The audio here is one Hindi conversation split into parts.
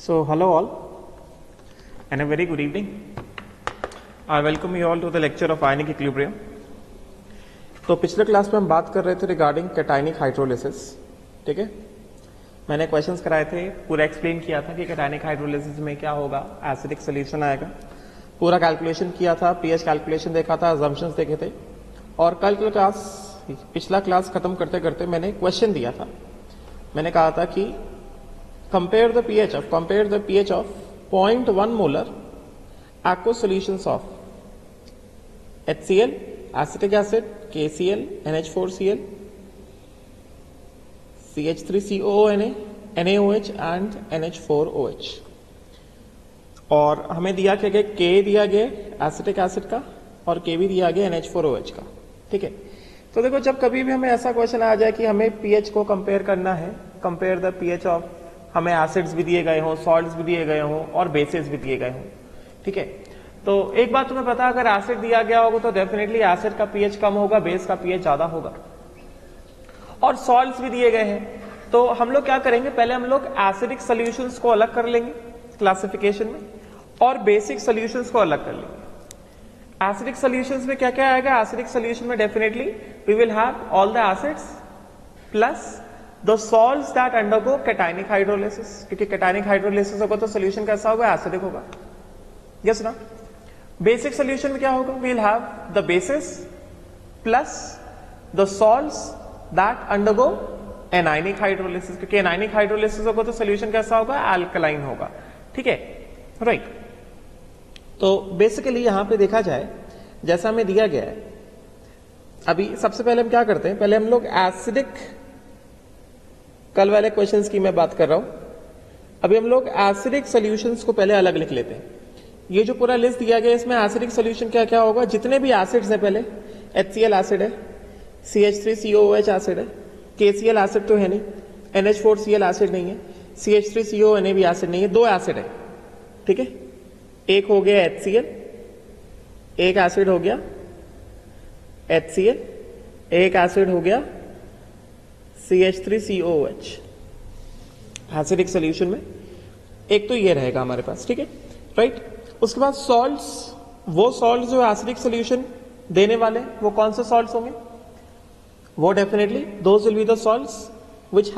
So hello all and a very good evening. I welcome you all to the lecture of ionic equilibrium. तो पिछले क्लास में हम बात कर रहे थे रिगार्डिंग कैटायनिक हाइड्रोलिसिस. ठीक है, मैंने क्वेश्चंस कराए थे, पूरा एक्सप्लेन किया था कि कैटायनिक हाइड्रोलिसिस में क्या होगा, एसिडिक सोल्यूशन आएगा, पूरा कैलकुलेशन किया था, पीएच कैलकुलेशन देखा था, अजम्पशंस देखे थे. और कल पिछला क्लास खत्म करते करते मैंने क्वेश्चन दिया था. मैंने कहा था कि compare the pH of 0.1 molar aqueous solutions of HCl, acetic acid, KCl, NH4Cl, CH3COO, NaOH and NH4OH. और हमें दिया क्या गया, K दिया गया एसिटिक एसिड का और K भी दिया गया NH4OH का. ठीक है, तो देखो जब कभी भी हमें ऐसा क्वेश्चन आ जाए कि हमें पीएच को कंपेयर करना है, कंपेयर द पीएच ऑफ, हमें एसिड्स भी दिए गए हों, सॉल्ट्स भी दिए गए हों और बेसिस भी दिए गए हों. ठीक है, तो एक बात तुम्हें पता, अगर एसिड दिया गया होगा तो डेफिनेटली एसिड का पीएच कम होगा, बेस का पीएच ज्यादा होगा. और सॉल्ट्स भी दिए गए हैं, तो हम लोग क्या करेंगे, पहले हम लोग एसिडिक सॉल्यूशंस को अलग कर लेंगे क्लासिफिकेशन में और बेसिक सॉल्यूशंस को अलग कर लेंगे. एसिडिक सॉल्यूशंस में क्या क्या आएगा, एसिडिक सॉल्यूशन में definitely we will have all the acids plus the salts that undergo cationic hydrolysis, क्योंकि कैटायनिक हाइड्रोलिसिस होगा तो सोल्यूशन कैसा होगा, एसिडिक होगा. यस ना. बेसिक सोल्यूशन में क्या होगा, we will have the bases plus the salts that undergo anionic hydrolysis, क्योंकि एनायनिक हाइड्रोलिसिस होगा तो सोल्यूशन कैसा होगा, अल्कलाइन होगा. ठीक है, राइट. तो बेसिकली यहां पे देखा जाए जैसा हमें दिया गया है, अभी सबसे पहले हम क्या करते हैं, पहले हम लोग एसिडिक, कल वाले क्वेश्चंस की मैं बात कर रहा हूं, अभी हम लोग एसिडिक सॉल्यूशंस को पहले अलग लिख लेते हैं. ये जो पूरा लिस्ट दिया गया है इसमें एसिडिक सॉल्यूशन क्या क्या होगा, जितने भी एसिड्स हैं, पहले HCl एसिड है, CH3COOH एसिड है, KCl एसिड तो है नहीं, NH4Cl एसिड नहीं है, CH3CONA भी एसिड नहीं है, दो एसिड है. ठीक है, एक हो गया HCl, एक एसिड हो गया HCl, एक एसिड हो गया CH3COOH एसिडिक सॉल्यूशन में. एक तो ये रहेगा हमारे पास. ठीक है, राइट. उसके बाद सॉल्ट्स, वो सॉल्ट्स जो एसिडिक सॉल्यूशन देने वाले वो कौन से सॉल्ट्स होंगे, वो definitely those will be the salts which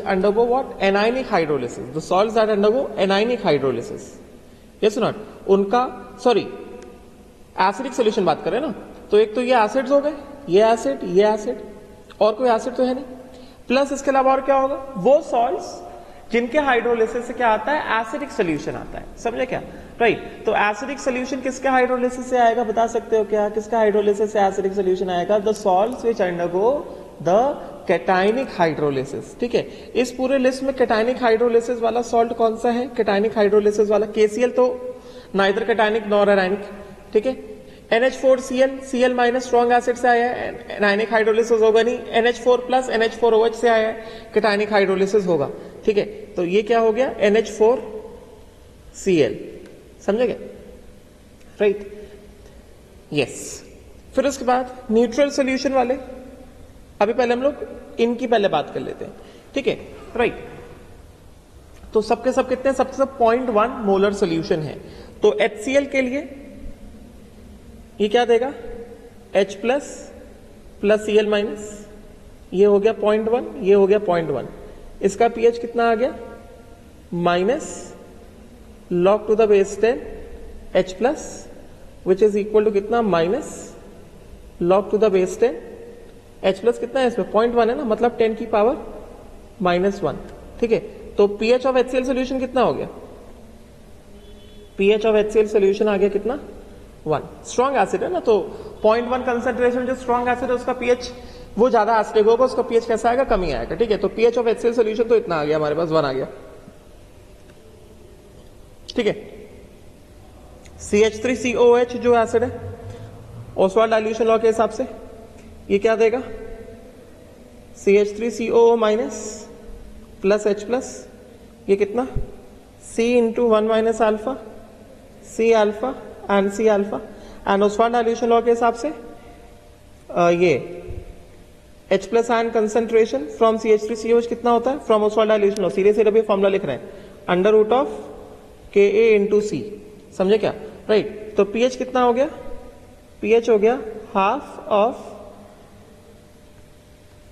undergo what, anionic hydrolysis, the salts that undergo anionic hydrolysis. yes or not. उनका एसिडिक सॉल्यूशन बात करें ना, तो एक तो ये एसिड्स हो गए, ये एसिड और कोई एसिड तो है नहीं, प्लस इसके अलावा और क्या होगा, वो सॉल्ट्स जिनके हाइड्रोलिसिस से क्या आता है, एसिडिक सॉल्यूशन आता है. समझे क्या, राइट. तो एसिडिक सॉल्यूशन किसके हाइड्रोलिसिस से आएगा, बता सकते हो क्या, किसका हाइड्रोलिसिस से एसिडिक सॉल्यूशन आएगा, the salts which undergo the cationic hydrolysis. ठीक है, इस पूरे लिस्ट में कैटायनिक हाइड्रोलिसिस वाला सॉल्ट कौन सा है, कैटायनिक हाइड्रोलिसिस वाला KCl तो नाइदर कैटायनिक नॉर एनायनिक. ठीक है, NH4Cl, Cl minus strong acid से आया है, एनायनिक हाइड्रोलिसिस होगा नहीं. NH4 प्लस NH4OH से आया है, कैटायनिक हाइड्रोलिसिस होगा. ठीक है, तो ये क्या हो गया, NH4Cl. समझे क्या, राइट. यस. फिर उसके बाद न्यूट्रल सोल्यूशन वाले, अभी पहले हम लोग इनकी पहले बात कर लेते हैं. ठीक है, राइट. तो सबके सब कितने, सबके सब 0.1 मोलर सोल्यूशन है. तो HCl के लिए ये क्या देगा, H plus plus Cl minus, ये हो गया 0.1, ये हो गया 0.1. इसका pH कितना आ गया, minus log to the base 10 H plus which is equal to कितना, minus log to the base 10 H plus कितना है इसमें, 0.1 है ना, मतलब 10 की पावर -1. ठीक है, तो pH ऑफ HCl सोल्यूशन कितना हो गया, pH ऑफ HCl सोल्यूशन आ गया कितना, 1. स्ट्रॉन्ग एसिड है ना, तो 0.1 कंसेंट्रेशन जो स्ट्रॉन्ग एसिड है उसका pH वो ज्यादा एसिडिक होगा, उसका pH कैसा आएगा, कम ही आएगा. ठीक है, तो pH ऑफ HCl सोल्यूशन तो इतना आ गया हमारे पास, 1 आ गया. ठीक है, CH3COOH जो एसिड है, ओसवाल्ड डाइल्यूशन लॉ के हिसाब से ये क्या देगा, CH3COO minus plus H plus, ये कितना, C into 1 minus alpha, C alpha and C alpha. And Oswald dilution law के हिसाब से ये H plus ion concentration from CH3COH कितना होता है, फ्रॉम ओसवाल्ड डाइल्यूशन लॉ, सीधे सीधे भी फॉर्मूला लिख रहे हैं, अंडर रूट ऑफ के ए इंटू सी, समझे क्या, राइट। तो पीएच कितना हो गया, पीएच हो गया हाफ ऑफ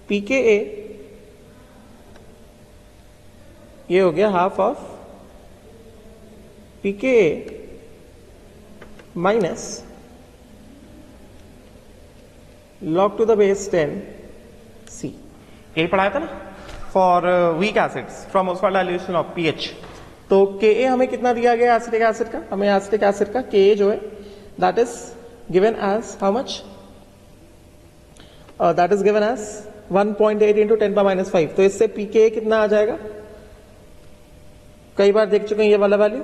पी के ए, ये हो गया हाफ ऑफ पी के ए minus log to the base 10 C, यही पढ़ाया था ना for weak acids from Oswald dilution of pH. तो के ए हमें कितना दिया गया एसिटिक एसिड का, हमें एसिटिक एसिड का के ए जो है that is given as how much, that is given as 1.8 into 10⁻⁵। तो इससे पी के ए कितना आ जाएगा, कई बार देख चुके हैं ये वाला वैल्यू,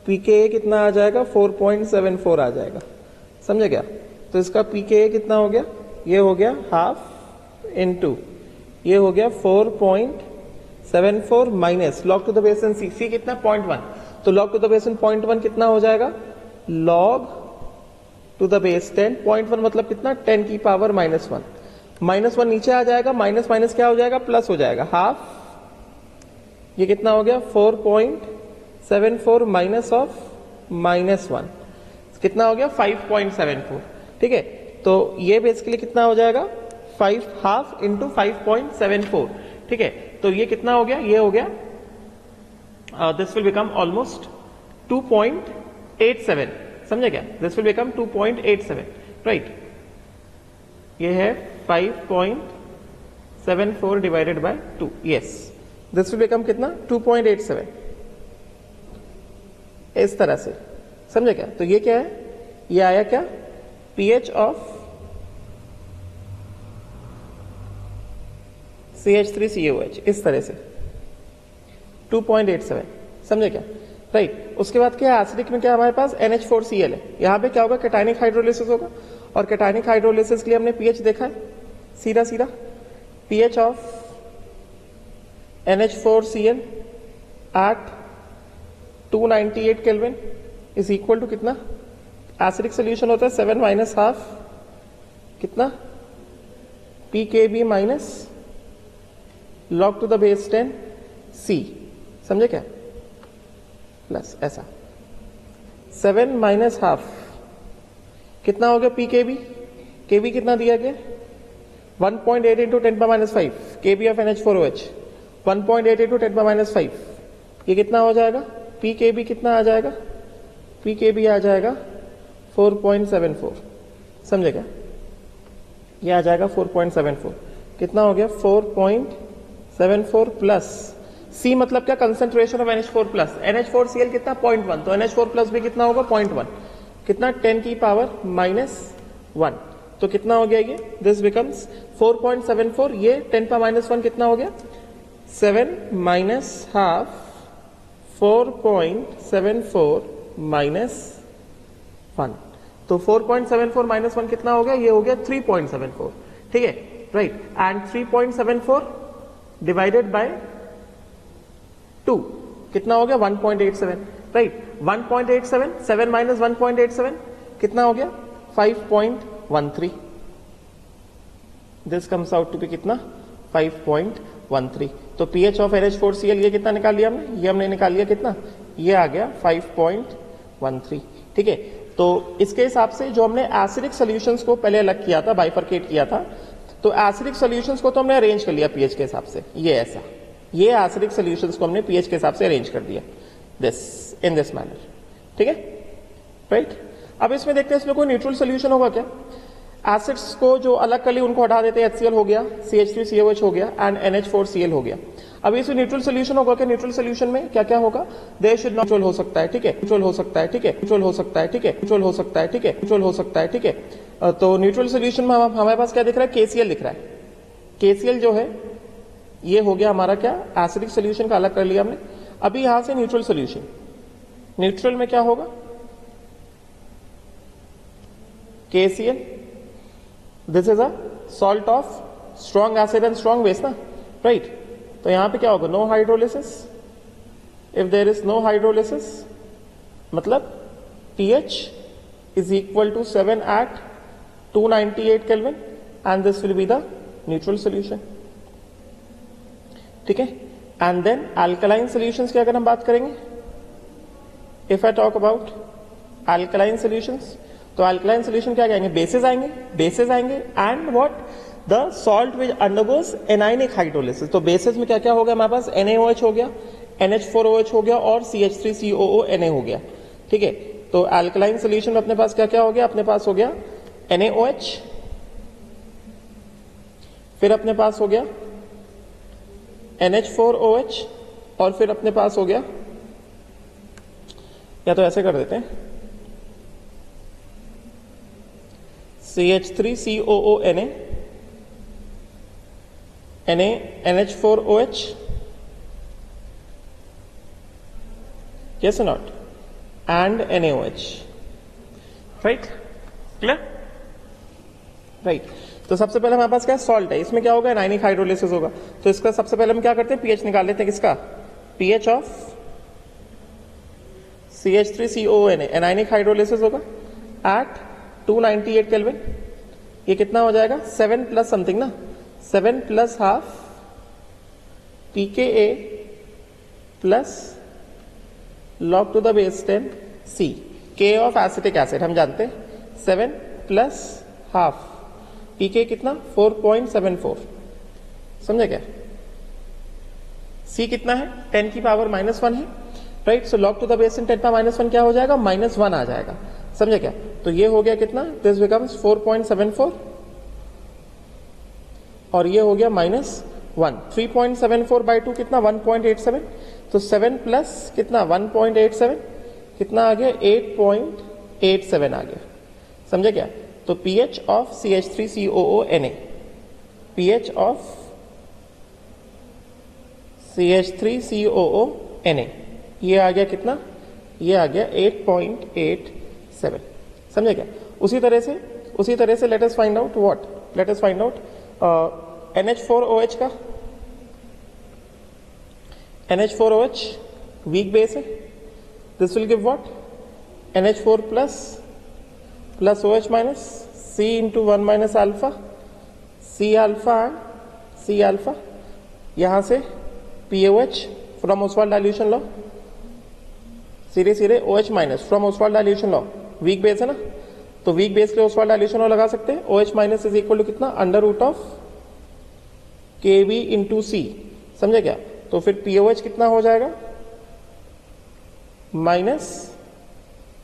पी के ए कितना आ जाएगा 4.74 आ जाएगा, समझे क्या। तो इसका पी के ए कितना हो गया, ये हो गया हाफ इनटू ये हो गया 4.74 minus log to the base C, C कितना 0.1, तो लॉग टू द बेस 0.1 कितना हो जाएगा, लॉग टू द बेस 10, 0.1 मतलब कितना 10 की पावर -1, -1 नीचे आ जाएगा, माइनस माइनस क्या हो जाएगा प्लस हो जाएगा, हाफ ये कितना हो गया 4.74 माइनस ऑफ -1 कितना हो गया 5.74, ठीक है। तो ये बेसिकली कितना हो जाएगा 5 हाफ इंटू 5.74, ठीक है। तो ये कितना हो गया, ये हो गया दिस विल बिकम ऑलमोस्ट 2.87, समझे क्या, दिस विल बिकम 2.87, राइट। ये है 5.74 divided by 2, yes this will become कितना 2.87, इस तरह से, समझे क्या। तो ये क्या है, ये आया क्या pH ऑफ CH3COH, इस तरह से 2.87, समझे क्या, राइट। उसके बाद क्या है, एसिडिक में क्या हमारे पास NH4Cl है, यहां पे क्या होगा कैटायनिक हाइड्रोलिसिस होगा, और कैटायनिक हाइड्रोलिसिस के लिए हमने pH देखा है सीधा सीधा, pH of NH4Cl at 298 kelvin is equal to कितना, एसिडिक सोल्यूशन होता है 7 माइनस हाफ कितना PKB minus log to the base 10 C, समझे क्या, प्लस ऐसा 7 माइनस हाफ कितना हो गया PKB, KB कितना दिया गया 1.8 into 10⁻⁵, KB of NH4OH 1.8 into 10⁻⁵, ये कितना हो जाएगा PKB कितना आ जाएगा, PKB आ जाएगा 4.74, समझे क्या, ये आ जाएगा 4.74, कितना हो गया 4.74 प्लस C मतलब क्या concentration of NH4 plus, NH4Cl कितना 0.1, तो NH4 प्लस भी कितना होगा 0.1, कितना 10 की पावर -1, तो कितना हो गया ये, दिस बिकम्स 4.74, ये 10⁻⁻1 कितना हो गया 7 माइनस हाफ 4.74 -1, तो 4.74 -1 कितना हो गया, ये हो गया 3.74, ठीक है, राइट। एंड 3.74 डिवाइडेड बाय 2 कितना हो गया 1.87, राइट। 1.87, 7 माइनस 1.87 कितना हो गया 5.13, this comes out to be कितना 5.13। तो pH ऑफ NH4Cl ये कितना निकाल लिया हमने, ये हमने निकाल लिया कितना, ये आ गया 5.13, ठीक है। तो इसके हिसाब से जो हमने एसिडिक सॉल्यूशंस को पहले अलग किया था, बाइफरकेट किया था, तो एसिडिक सॉल्यूशंस को तो हमने अरेंज कर लिया pH के हिसाब से, ये ऐसा, ये एसिडिक सॉल्यूशंस को हमने pH के हिसाब से अरेंज कर दिया दिस इन दिस मैनर, ठीक है, राइट। अब इसमें देखते हैं इसमें कोई न्यूट्रल सॉल्यूशन होगा क्या, एसिड्स को जो अलग कर ली उनको हटा देते हैं, HCl हो गया, CH3COH हो गया एंड NH4Cl हो गया। अब इसमें न्यूट्रल सोल्यूशन होगा क्या, न्यूट्रल सोल्यूशन में क्या क्या होगा, देयर शुड नॉट न्यूट्रल हो सकता है, ठीक है, न्यूट्रल हो सकता है, ठीक है, न्यूट्रल हो सकता है, ठीक है, न्यूट्रल हो सकता है, ठीक है, न्यूट्रल हो सकता है, ठीक है। तो न्यूट्रल सोल्यूशन में हमारे पास क्या दिख रहा है, KCl दिख रहा है, KCl जो है ये हो गया हमारा क्या एसिडिक सोल्यूशन का अलग कर लिया हमने। अभी यहां से न्यूट्रल सोल्यूशन, न्यूट्रल में क्या होगा KCl, this is a salt of strong acid and strong base ना, राइट। तो यहां पे क्या होगा no hydrolysis, if there is no hydrolysis मतलब pH is equal to 7 at 298 Kelvin and this will be the neutral solution, ठीक है। एंड देन अल्कलाइन सॉल्यूशंस की अगर हम बात करेंगे, if I talk about alkaline solutions, तो अल्कलाइन सॉल्यूशन क्या कहेंगे, बेसिस आएंगे and what, the salt which undergoes anionic hydrolysis. तो बेसिस में क्या क्या हो गया हमारे पास, NaOH हो गया, NH4OH हो गया और CH3COO Na हो गया। ठीक है, तो अल्कलाइन सॉल्यूशन में अपने पास क्या क्या हो गया, अपने पास हो गया NaOH, फिर अपने पास हो गया NH4OH, और फिर अपने पास हो गया, या तो ऐसे कर देते हैं, CH3COO Na, NH4OH, yes or not, and NaOH, right? Clear, right. तो सबसे पहले हमारे पास क्या सॉल्ट है, इसमें क्या होगा, एनायनिक हाइड्रोलिसिस होगा। तो इसका सबसे पहले हम क्या करते हैं, पीएच निकाल लेते हैं, किसका, pH of CH3COO Na, anionic hydrolysis होगा एट 298 केल्विन। ये कितना हो जाएगा, 7 प्लस समथिंग ना, 7 plus half pKa plus log to the base 10 C, K of acetic acid हम जानते हैं, 7 प्लस हाफ pK कितना 4.74, समझे क्या, C कितना है 10 की पावर -1 है, right. So log to the base 10 का -1 क्या हो जाएगा, -1 आ जाएगा, समझे क्या। तो ये हो गया कितना, दिस बिकम्स 4.74 और ये हो गया -1, 3.74 बाई 2 कितना 1.87, तो 7 प्लस कितना 1.87 कितना आ गया 8.87 आ गया, समझे क्या। तो pH of CH3COO Na, pH of CH3COO Na ये आ गया कितना, ये आ गया 8.87, समझे क्या। उसी तरह से let us find out what, let us find out NH4OH का, NH4OH वीक बेस है, this will give what, NH4 plus OH minus C into 1 minus alpha, C alpha and C alpha, यहां से POH from Ostwald dilution law, सीधे OH minus from Ostwald dilution law, weak base है ना, तो वीक बेस के ओसवाल्ड डाइल्यूशन लॉ लगा सकते हैं, OH minus is equal to कितना, under root of KB into C, समझे क्या। तो फिर POH कितना हो जाएगा, minus,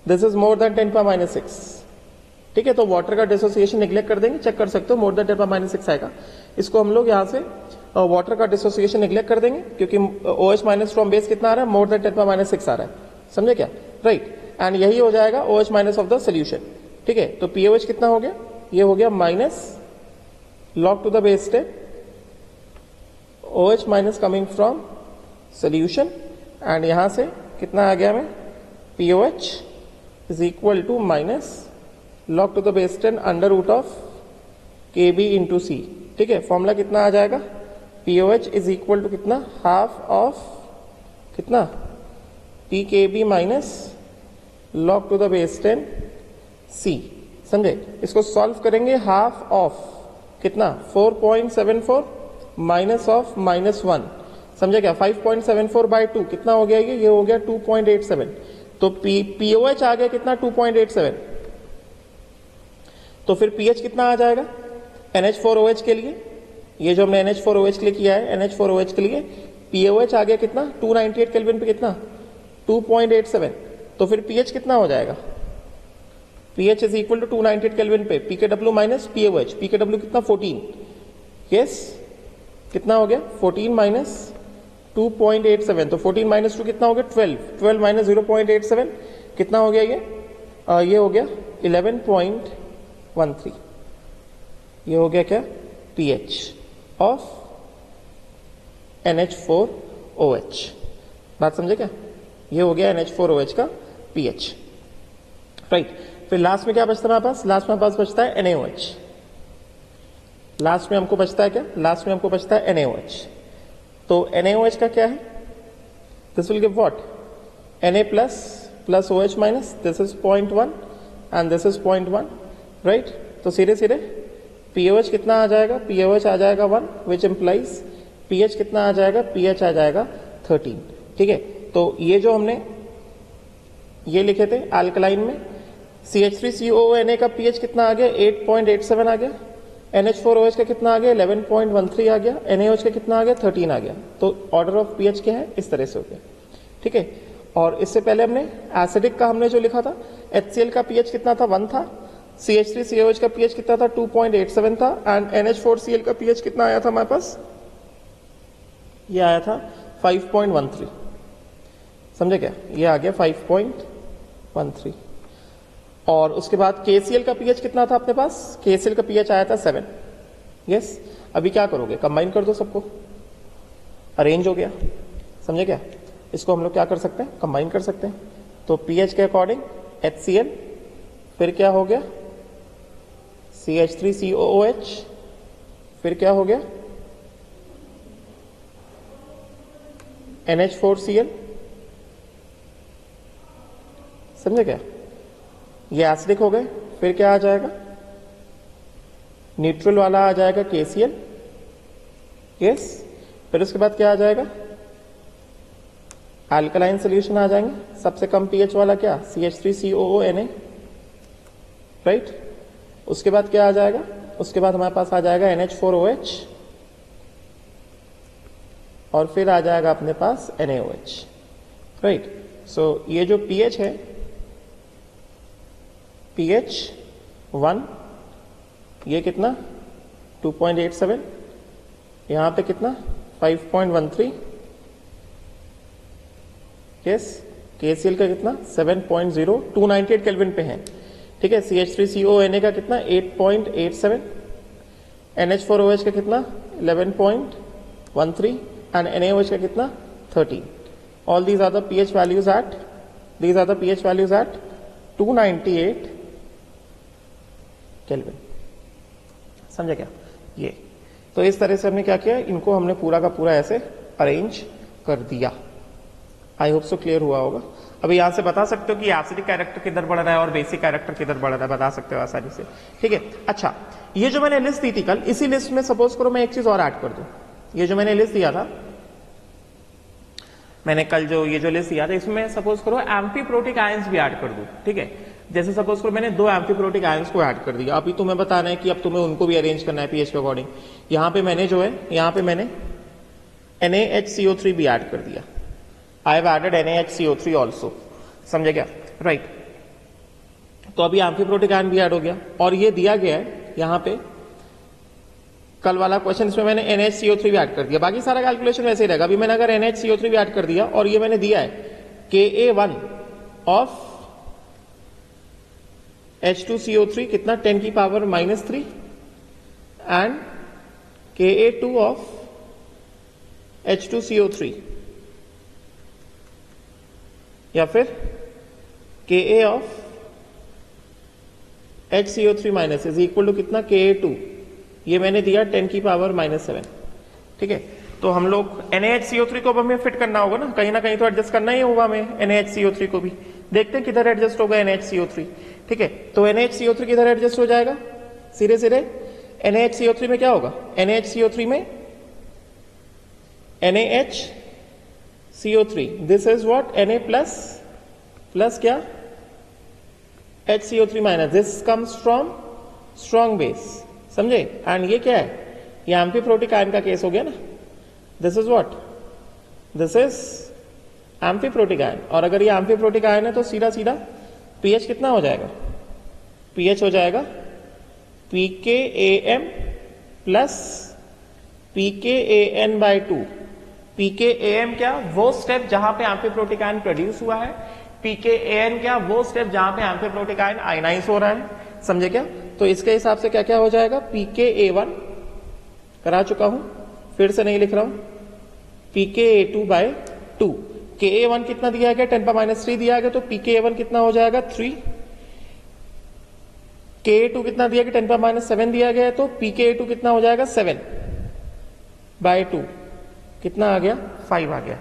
this is more than 10 का -6, ठीक है। तो वाटर का डिसोसिएशन निग्लेक्ट कर देंगे, चेक कर सकते हो, मोर देन 10 का -6 आएगा, इसको हम लोग यहाँ से वाटर का डिसोसिएशन निग्लेक्ट कर देंगे, क्योंकि OH माइनस फ्रॉम बेस कितना आ रहा है, मोर देन 10 का -6 आ रहा है, समझे क्या, राइट। एंड यही हो जाएगा OH minus of the solution, ठीक है। तो POH कितना हो गया, ये हो गया minus log to the base 10 OH minus coming from solution, and यहां से कितना आ गया हमें, POH is equal to minus log to the base 10 under root of KB into C, ठीक है। फॉर्मूला कितना आ जाएगा, POH इज इक्वल टू कितना, हाफ ऑफ कितना PKB minus log to the base 10 C, समझे। इसको सॉल्व करेंगे, हाफ ऑफ कितना 4.74 माइनस ऑफ -1, समझे क्या, 5.74 बाई 2 कितना हो गया, ये हो गया 2.87, तो POH आ गया कितना 2.87, तो फिर pH कितना आ जाएगा NH4OH के लिए, ये जो हमने NH4OH के लिए किया है, NH4OH के लिए POH आ गया कितना 298 केल्विन पे कितना 2.87, तो फिर pH कितना हो जाएगा, pH is equal to 298 kelvin पे pKw माइनस POH, pKw कितना 14, यस कितना हो गया 14 माइनस 2.87, तो 14 माइनस 2 कितना हो गया 12, 12 माइनस 0.87 कितना हो गया, ये हो गया 11.13, ये हो गया क्या pH ऑफ NH4OH, बात समझे क्या, ये हो गया NH4OH का pH, राइट। फिर लास्ट में क्या बचता है हमारे पास, लास्ट में हमारे पास बचता है NaOH, लास्ट में हमको बचता है क्या, लास्ट में हमको बचता है NaOH। तो NaOH का क्या है, this will give what, Na plus OH minus, this is 0.1 and this is 0.1, right. तो सीधे POH कितना आ जाएगा, POH आ जाएगा 1, विच इंप्लाइज पीएच कितना आ जाएगा, पीएच आ जाएगा 13। ठीक है, तो ये जो हमने ये लिखे थे अल्कलाइन में, CH3COONA का पीएच कितना आ गया, 8.87 आ गया, NH4OH का कितना आ गया, 11.13 आ गया, NaOH का कितना आ गया, 13 आ गया। तो ऑर्डर ऑफ पीएच क्या है, इस तरह से हो गया। ठीक है, और इससे पहले हमने एसिडिक का हमने जो लिखा था, HCl का पीएच कितना था, 1 था, CH3COOH का पीएच कितना था, 2.87 था, एंड NH4Cl का पीएच कितना आया था हमारे पास, ये आया था 5.13। समझे क्या, ये आ गया 5.13। और उसके बाद KCl का पीएच कितना था अपने पास, KCl का पीएच आया था 7। यस, अभी क्या करोगे, कंबाइन कर दो सबको, अरेंज हो गया। समझे क्या, इसको हम लोग क्या कर सकते हैं, कंबाइन कर सकते हैं। तो पीएच के अकॉर्डिंग HCl, फिर क्या हो गया CH3COOH, फिर क्या हो गया NH4Cl। समझे क्या, ये एसिडिक हो गए, फिर क्या आ जाएगा, न्यूट्रल वाला आ जाएगा KCl। यस, फिर उसके बाद क्या आ जाएगा, अल्कलाइन सोल्यूशन आ जाएंगे, सबसे कम पीएच वाला क्या, CH3COONA। राइट, उसके बाद क्या आ जाएगा, उसके बाद हमारे पास आ जाएगा NH4OH, और फिर आ जाएगा अपने पास NaOH। राइट, सो ये जो पीएच है, pH 1, ये कितना 2.87, यहां पे कितना 5.13। यस, KCl का कितना 7.0, 298 केल्विन पे है। ठीक है, CH3CONA का कितना 8.87, NH4OH का कितना 11.13 एंड NaOH का कितना 13। All these are the pH values at, these are the pH values at 298 kelvin. समझे क्या, ये तो इस तरह से हमने क्या किया, इनको हमने पूरा का पूरा ऐसे अरेंज कर दिया। आई होप सो क्लियर हुआ होगा। अभी यहां से बता सकते हो कि एसिडिक कैरेक्टर किधर बढ़ रहा है और बेसिक कैरेक्टर किधर बढ़ रहा है, बता सकते हो आसानी से। ठीक है, अच्छा, ये जो मैंने लिस्ट दी थी कल, इसी लिस्ट में सपोज करो मैं एक चीज और ऐड कर दूं। ये जो मैंने लिस्ट दिया था, मैंने कल जो ये जो लिस्ट दिया था, इसमें सपोज करो एम्फीप्रोटिक आयंस भी ऐड कर दूं। ठीक है, जैसे सपोज करो मैंने 2 एम्फीप्रोटिक आयंस को ऐड कर दिया, अभी तुम्हें बताना है कि अब तुम्हें उनको भी अरेंज करना है पीएच के अकॉर्डिंग। यहां पे मैंने जो है, यहां पे मैंने NaHCO3 भी ऐड कर दिया। I have added NaHCO3 also. समझे क्या, राइट। तो अभी एम्फीप्रोटिक आयन भी ऐड हो गया, और ये दिया गया है यहां पे कल वाला क्वेश्चन, इसमें मैंने NaHCO3 भी ऐड कर दिया। बाकी सारा कैलकुलेशन वैसे ही रहेगा। अभी मैंने अगर NaHCO3 भी ऐड कर दिया, और ये मैंने दिया है Ka1 ऑफ H2CO3 कितना 10 की power -3 and Ka2 of H2CO3, या फिर Ka of HCO3 minus is equal to कितना Ka2, ये मैंने दिया 10 की पावर -7। ठीक है, तो हम लोग NaHCO3 को अब हमें फिट करना होगा ना कहीं तो एडजस्ट करना ही होगा हमें NaHCO3 को भी। देखते हैं किधर एडजस्ट होगा NaHCO3। ठीक है, तो NaHCO3 किधर एडजस्ट हो जाएगा, सीधे सीधे NaHCO3 में क्या होगा, NaHCO3 में NaHCO3, this is what Na plus क्या HCO3 minus, this comes from strong base. समझे, एंड ये क्या है, ये एम्फीप्रोटिक आयन का केस हो गया ना। This is what, this is amphiprotic ion, और अगर ये एम्फीप्रोटिक आयन है तो सीधा सीधा पीएच कितना हो जाएगा, पीएच हो जाएगा pKam प्लस pKan/2। pKam क्या, वो स्टेप जहां पे एम्फीप्रोटिक आयन प्रोड्यूस हुआ है, pKan क्या, वो स्टेप जहां पे एम्फीप्रोटिक आयन आयनाइज हो रहा है। समझे क्या, तो इसके हिसाब से क्या क्या हो जाएगा, pKa1 करा चुका हूं, फिर से नहीं लिख रहा हूं, pKa2/2। Ka1 कितना दिया गया, 10⁻³ दिया गया, तो pKa1 कितना हो जाएगा 3। Ka2 कितना दिया गया, 10⁻7 दिया गया है, तो pKa2 कितना हो जाएगा 7/2, कितना आ गया 5 आ गया।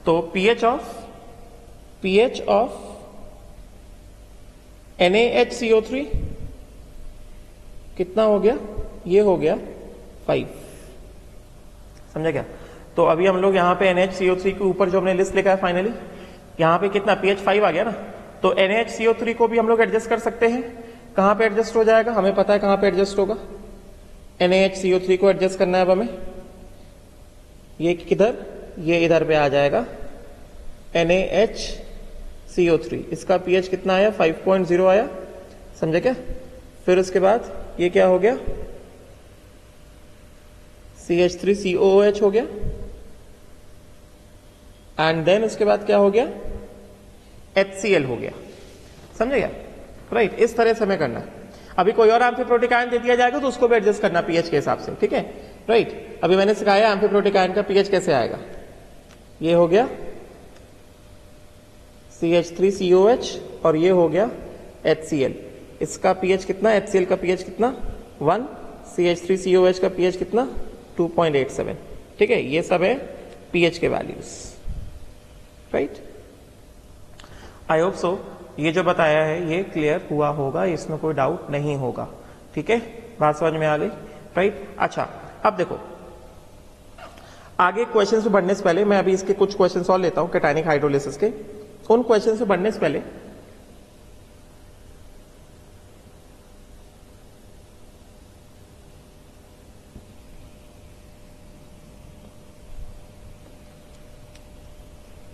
तो pH ऑफ NaHCO3 कितना हो गया, ये हो गया 5। समझा क्या, तो अभी हम लोग यहाँ पे NHCO3 के ऊपर जो हमने लिस्ट लिखा है फाइनली, यहाँ पे कितना pH 5 आ गया ना, तो NHCO3 को भी हम लोग एडजस्ट कर सकते हैं। कहां पे एडजस्ट हो जाएगा, हमें पता है कहां पे एडजस्ट होगा। NaHCO3 को एडजस्ट करना है अब हमें, ये किधर, ये इधर पे आ जाएगा NaHCO3। इसका pH कितना आया, 5.0 आया, समझे क्या। फिर उसके बाद ये क्या हो गया, CH3COOH हो गया, एंड देन उसके बाद क्या हो गया, HCl हो गया, समझे क्या, राइट। इस तरह से हमें करना है। अभी कोई और एम्फीप्रोटिक आयन दे दिया जाएगा तो उसको भी एडजस्ट करना पीएच के हिसाब से, ठीक है, राइट। अभी मैंने सिखाया एम्फीप्रोटिक आयन का पीएच कैसे आएगा। ये हो गया CH3COH और ये हो गया HCl। इसका पीएच कितना, HCl का पीएच कितना 1, CH3COH का पीएच कितना 2.87, ठीक है। ये सब है पीएच के वैल्यूज, राइट। आई होप सो ये जो बताया है ये क्लियर हुआ होगा, इसमें कोई डाउट नहीं होगा, ठीक है, बात समझ में आ गई, राइट। अच्छा अब देखो आगे क्वेश्चन से बढ़ने से पहले मैं अभी इसके कुछ क्वेश्चन और लेता हूं कैटायनिक हाइड्रोलिसिस के। उन क्वेश्चन से बढ़ने से पहले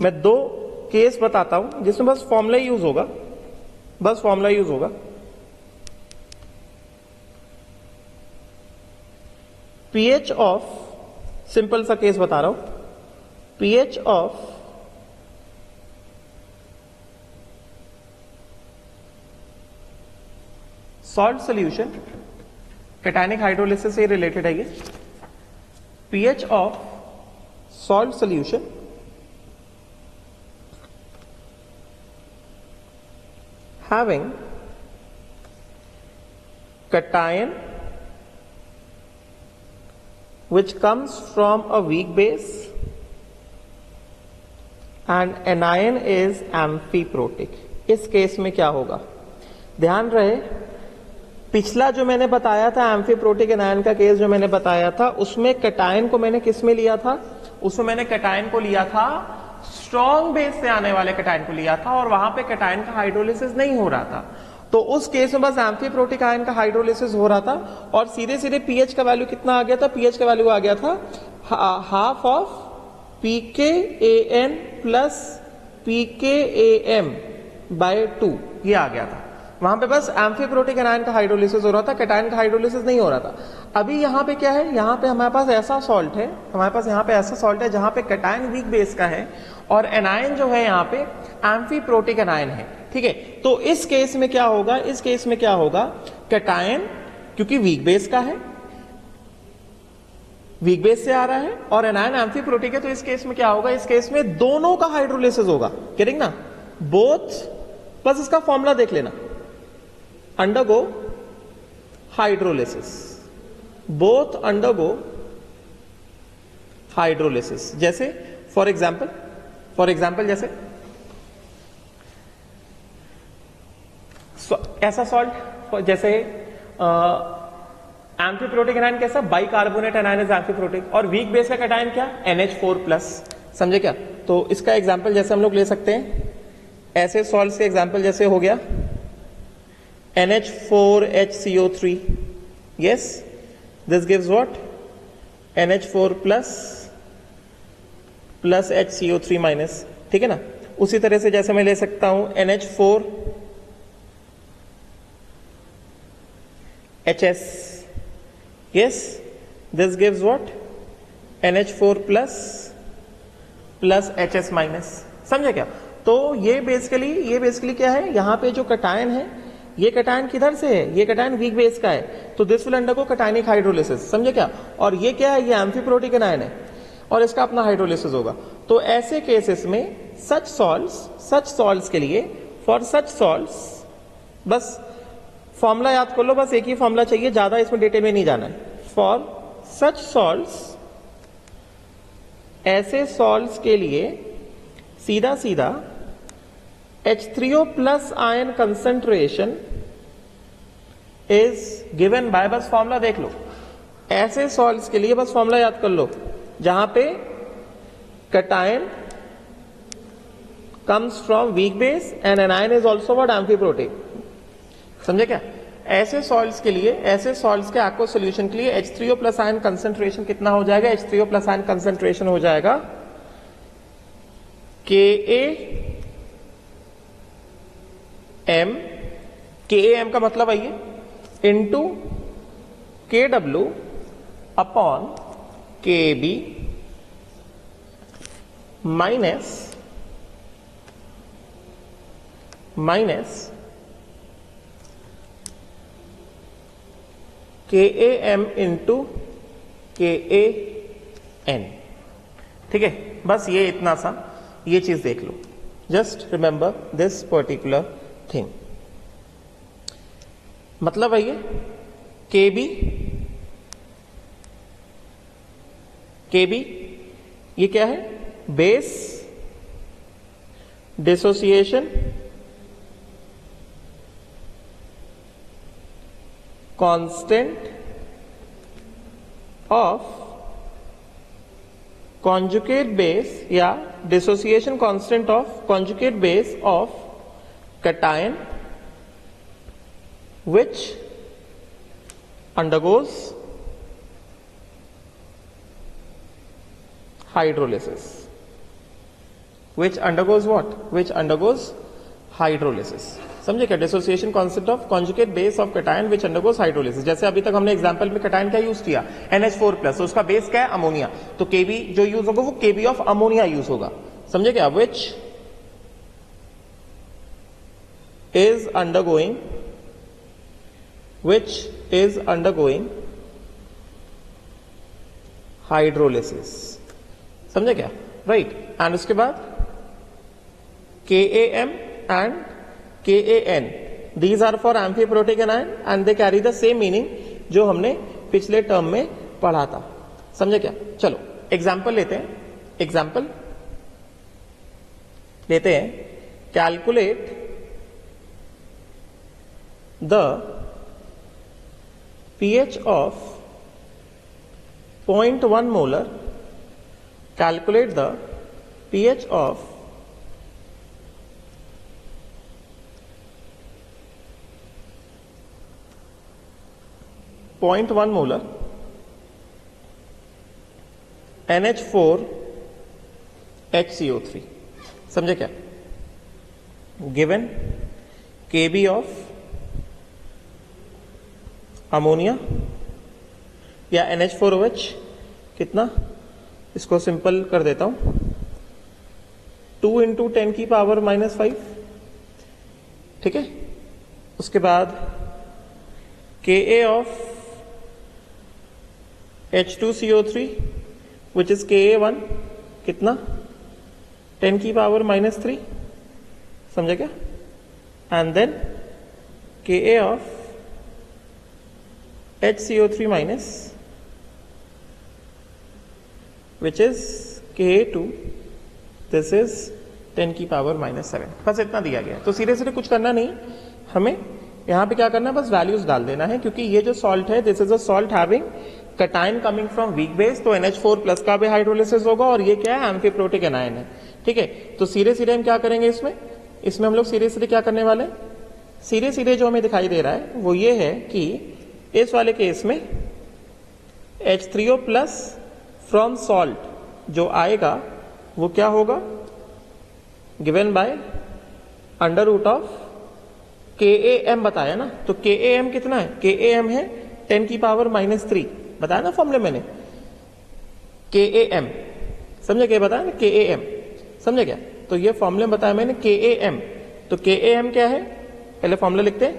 मैं दो केस बताता हूं जिसमें बस फॉर्मूला यूज होगा, बस फॉर्मूला यूज होगा। पीएच ऑफ, सिंपल सा केस बता रहा हूं, pH of salt solution, cationic hydrolysis से रिलेटेड है ये। PH of salt solution having cation which comes from a weak base and anion is amphiprotic। इस केस में क्या होगा, ध्यान रहे पिछला जो मैंने बताया था एम्फीप्रोटिक एनायन का केस जो मैंने बताया था उसमें कैटायन को मैंने किस में लिया था, उसमें मैंने कैटायन को लिया था स्ट्रॉन्ग बेस से आने वाले कैटायन को लिया था और वहां पे कैटायन का हाइड्रोलिसिस नहीं हो रहा था। तो उस केस में बस एम्फीप्रोटिक आयन का हाइड्रोलिसिस हो रहा था और सीधे सीधे पीएच का वैल्यू कितना आ गया था, पीएच का वैल्यू आ गया था half of pKan plus pKam by 2, ये आ गया था। वहां पे बस एम्फीप्रोटिक एनायन का हाइड्रोलिसिस हो रहा था, कैटायन का हाइड्रोलिसिस नहीं हो रहा था। अभी यहाँ पे क्या है, यहाँ पे हमारे पास ऐसा सॉल्ट है, हमारे पास यहाँ पे ऐसा सॉल्ट है जहां पे कैटायन वीक बेस का है और एनायन जो है यहाँ पे एम्फीप्रोटिक एनायन है, ठीक है। तो इस केस में क्या होगा, इस केस में क्या होगा, कैटायन क्योंकि वीक बेस का है, वीक बेस से आ रहा है और एनायन एम्फीप्रोटिक है, तो इस केस में क्या होगा, इस केस में दोनों का हाइड्रोलिसिस होगा, करेक्ट ना, बोथ। बस इसका फॉर्मूला देख लेना, undergo hydrolysis, both undergo hydrolysis। जैसे फॉर एग्जाम्पल जैसे ऐसा सॉल्ट जैसे एम्फीप्रोटिक एनायन कैसा, बाइकार्बोनेट एनायन इज एम्फीप्रोटिक और वीक बेस का कैटायन क्या, NH4+, समझे क्या। तो इसका एग्जाम्पल जैसे हम लोग ले सकते हैं, ऐसे सॉल्ट के एग्जाम्पल जैसे हो गया NH4HCO3, yes, this gives what, NH4 plus HCO3 minus, ठीक है ना। उसी तरह से जैसे मैं ले सकता हूं NH4HS, yes, this gives what, NH4 plus HS minus, समझे क्या। तो ये बेसिकली क्या है, यहां पे जो कैटायन है, ये कैटायन किधर से है, ये कैटायन वीक बेस का है, तो this will undergo cationic hydrolysis, समझे क्या। और ये क्या है, ये एम्फीप्रोटिक एनायन है और इसका अपना हाइड्रोलिसिस होगा। तो ऐसे केसेस में सच सॉल्ट्स के लिए, फॉर सच सॉल्ट्स, बस फॉर्मूला याद कर लो, बस एक ही फॉर्मूला चाहिए, ज्यादा इसमें डिटेल में नहीं जाना है। फॉर सच सॉल्ट्स, ऐसे सॉल्ट्स के लिए सीधा सीधा H3O plus ion concentration is given by, बस फॉर्मूला देख लो, ऐसे सॉल्ट्स के लिए बस फॉर्मूला याद कर लो, जहां पे cation comes from weak base and anion is also what amphiprotic. समझे क्या? ऐसे सॉल्ट्स के लिए, ऐसे सॉल्ट्स के एक्वा सॉल्यूशन के लिए H3O प्लस आयन कंसेंट्रेशन कितना हो जाएगा? H3O प्लस आयन कंसेंट्रेशन हो जाएगा KAM का मतलब आइए into KW upon KB minus KAM into KAN. ठीक है, बस ये इतना सा ये चीज देख लो. Just remember this particular thing. मतलब है KB ये क्या है? Base dissociation constant of conjugate base या dissociation constant of conjugate base of cation which undergoes hydrolysis. Which undergoes what? Which undergoes hydrolysis. समझे क्या? Dissociation concept of conjugate base of cation which undergoes hydrolysis. जैसे अभी तक हमने एग्जांपल में कैटायन क्या यूज किया? NH4+, तो उसका बेस क्या है? अमोनिया. तो Kb जो यूज होगा वो Kb ऑफ अमोनिया यूज होगा. समझे क्या? Which is undergoing hydrolysis. समझे क्या? राइट. एंड उसके बाद KAM and KAN, these are for amphiprotic anion and they carry the same meaning जो हमने पिछले टर्म में पढ़ा था. समझे क्या? चलो एग्जाम्पल लेते हैं. Calculate the pH of 0.1 molar. Calculate the pH of 0.1 molar NH4 HCO3. समझे क्या? गिवन Kb ऑफ अमोनिया या NH4OH कितना? इसको सिंपल कर देता हूं, 2 × 10⁻⁻⁵. ठीक है. उसके बाद Ka of H2CO3 which is Ka1 कितना? 10⁻⁻3. समझे क्या? And then Ka of HCO3 minus which is Ka2. This is 10⁻⁷. बस इतना दिया गया. तो सीधे सीधे कुछ करना नहीं, हमें यहां पे क्या करना है? बस वैल्यूज डाल देना है, क्योंकि ये जो सॉल्ट है this is a salt having cation coming from weak base, तो NH4+ का भी हाइड्रोलिसिस होगा और ये क्या है? एम्फीप्रोटिक एनायन है. ठीक है. तो सीधे सीधे हम क्या करेंगे इसमें हम लोग सीधे सीधे क्या करने वाले? सीधे सीधे जो हमें दिखाई दे रहा है वो ये है कि इस वाले केस में H3O+ फ्रॉम सॉल्ट जो आएगा वो क्या होगा? Given by under root of KAM बताया ना. तो KAM कितना है? KAM है 10⁻⁻3. बताया ना फॉर्मूले मैंने, KAM. समझे क्या बताया ना? KAM. समझे क्या? तो ये फॉर्मूले में बताया मैंने KAM. तो KAM क्या है? पहले फॉर्मूला लिखते हैं.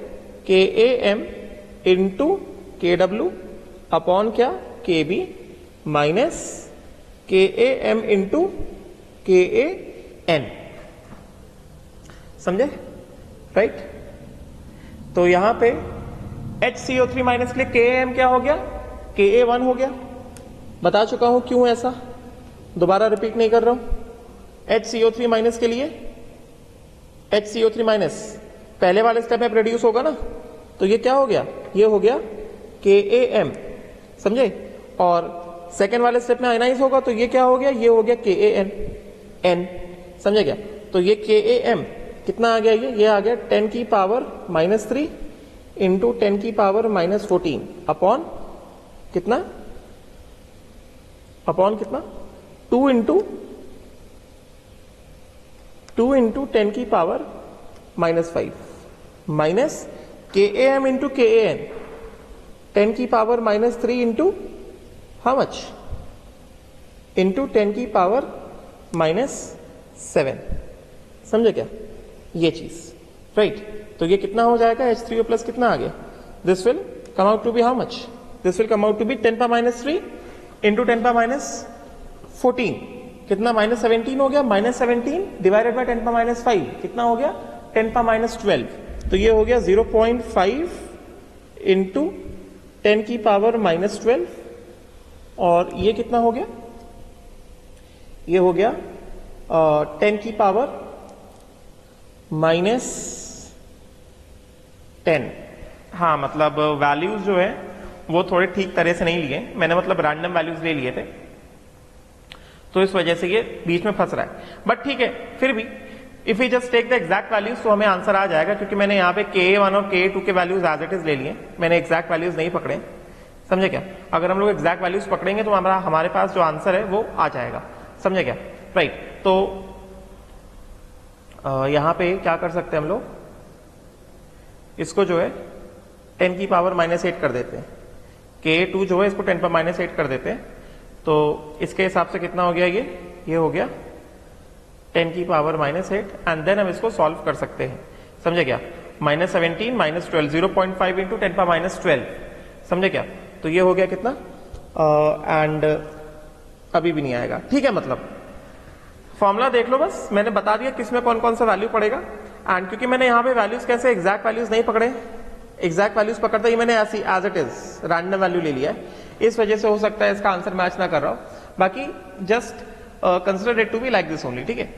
KAM इंटू KW अपॉन क्या? KB minus KAM into KAN. समझे? राइट. तो यहां पे HCO3 माइनस के लिए KAM क्या हो गया? KA1 हो गया. बता चुका हूं क्यों ऐसा, दोबारा रिपीट नहीं कर रहा हूं. HCO3 माइनस के लिए HCO3 माइनस पहले वाले स्टेप में प्रोड्यूस होगा ना, तो ये क्या हो गया? ये हो गया KAM. समझे? और सेकेंड वाले स्टेप में आयनाइज होगा तो ये क्या हो गया, ये हो गया KAN N, समझे क्या। तो ये KAM कितना आ गया, ये आ गया 10 की पावर -3 इंटू 10 की पावर -14 अपॉन कितना, अपॉन कितना 2 इंटू 10 की power -5 minus KAM into KAN 10 की power -3 into how much, into 10 की पावर -7, समझे क्या ये चीज, राइट। तो ये कितना हो जाएगा, H3O प्लस कितना आ गया, this will come out to be how much, this will come out to be 10 power -3 into 10 power -14 कितना -17 हो गया, -17 डिवाइडेड बाय 10 पावर -5 कितना हो गया 10 पावर -12, तो ये हो गया 0.5 इंटू 10 की पावर -12 और ये कितना हो गया, ये हो गया 10 की पावर -10। हाँ मतलब वैल्यूज जो है वो थोड़े ठीक तरह से नहीं लिए, मैंने मतलब रैंडम वैल्यूज ले लिए थे, तो इस वजह से ये बीच में फंस रहा है, बट ठीक है फिर भी if you just take the exact values तो हमें आंसर आ जाएगा, क्योंकि मैंने यहाँ पे KA1 और KA2 के वैल्यूज एज इट इज ले लिए, मैंने एग्जैक्ट वैल्यूज नहीं पकड़े, समझे क्या। अगर हम लोग एग्जैक्ट वैल्यूज पकड़ेंगे तो हमारे पास जो आंसर है वो आ जाएगा, समझे क्या, राइट। तो यहां पे क्या कर सकते हैं हम लोग, इसको जो है 10 की पावर -8 कर देते हैं, KA2 जो है इसको 10 पर -8 कर देते हैं, तो इसके हिसाब से कितना हो गया, ये हो गया 10 की पावर -8 एंड देन हम इसको सॉल्व कर सकते हैं, समझे क्या, -17 -12 0.5 इंटू 10 पावर -12, समझे क्या, तो ये हो गया कितना एंड अभी भी नहीं आएगा, ठीक है। मतलब फॉर्मूला देख लो बस, मैंने बता दिया किसमें कौन कौन सा वैल्यू पड़ेगा, एंड क्योंकि मैंने यहाँ पे वैल्यूज कैसे एग्जैक्ट वैल्यूज नहीं पकड़े, एग्जैक्ट वैल्यूज पकड़ता ही मैंने ऐसी as it is random value ले लिया है, इस वजह से हो सकता है इसका आंसर मैच ना कर रहा हो, बाकी just consider it to be like this only, ठीक है।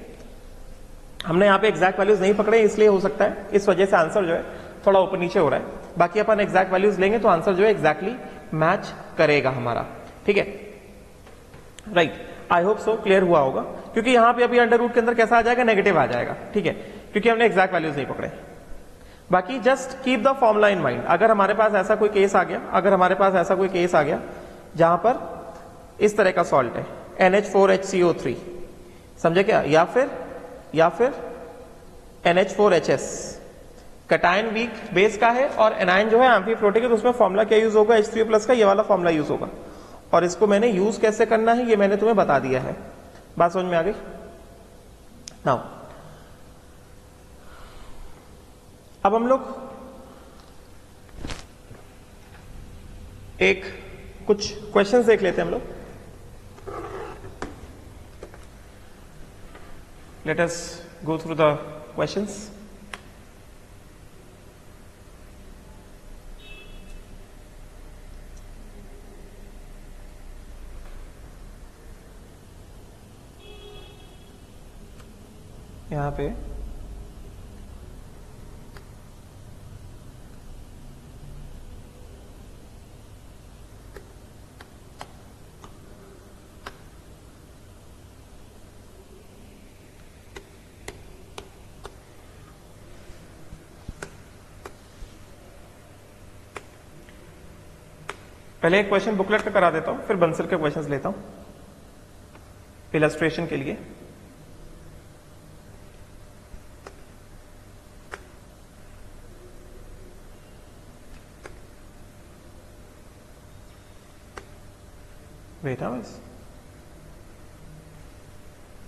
हमने यहाँ पे एग्जैक्ट वैल्यूज नहीं पकड़े इसलिए हो सकता है, इस वजह से आंसर जो है थोड़ा ऊपर नीचे हो रहा है, बाकी अपन एग्जैक्ट वैल्यूज लेंगे तो आंसर जो है एग्जैक्टली मैच करेगा हमारा, ठीक है, राइट। आई होप सो क्लियर हुआ होगा, क्योंकि यहाँ पे अभी अंडर रूट के अंदर कैसा आ जाएगा, नेगेटिव आ जाएगा, ठीक है, क्योंकि हमने एग्जैक्ट वैल्यूज नहीं पकड़े। बाकी just keep the formula in mind, अगर हमारे पास ऐसा कोई केस आ गया, जहां पर इस तरह का सॉल्ट है NH4HCO3, समझे क्या, या फिर NH4HS, कटायन वीक बेस का है और एनायन जो है एम्फीफ्लोटिक है, तो उसमें फॉर्मूला क्या यूज होगा, H3O प्लस का ये वाला फॉर्मूला यूज होगा, और इसको मैंने यूज कैसे करना है ये मैंने तुम्हें बता दिया है, बात समझ में आ गई। नाउ अब हम लोग कुछ क्वेश्चंस देख लेते हैं हम लोग, let us go through the questions. यहां पे पहले एक क्वेश्चन बुकलेट का करा देता हूं, फिर बंसल के क्वेश्चंस लेता हूं इलस्ट्रेशन के लिए। बेटा बस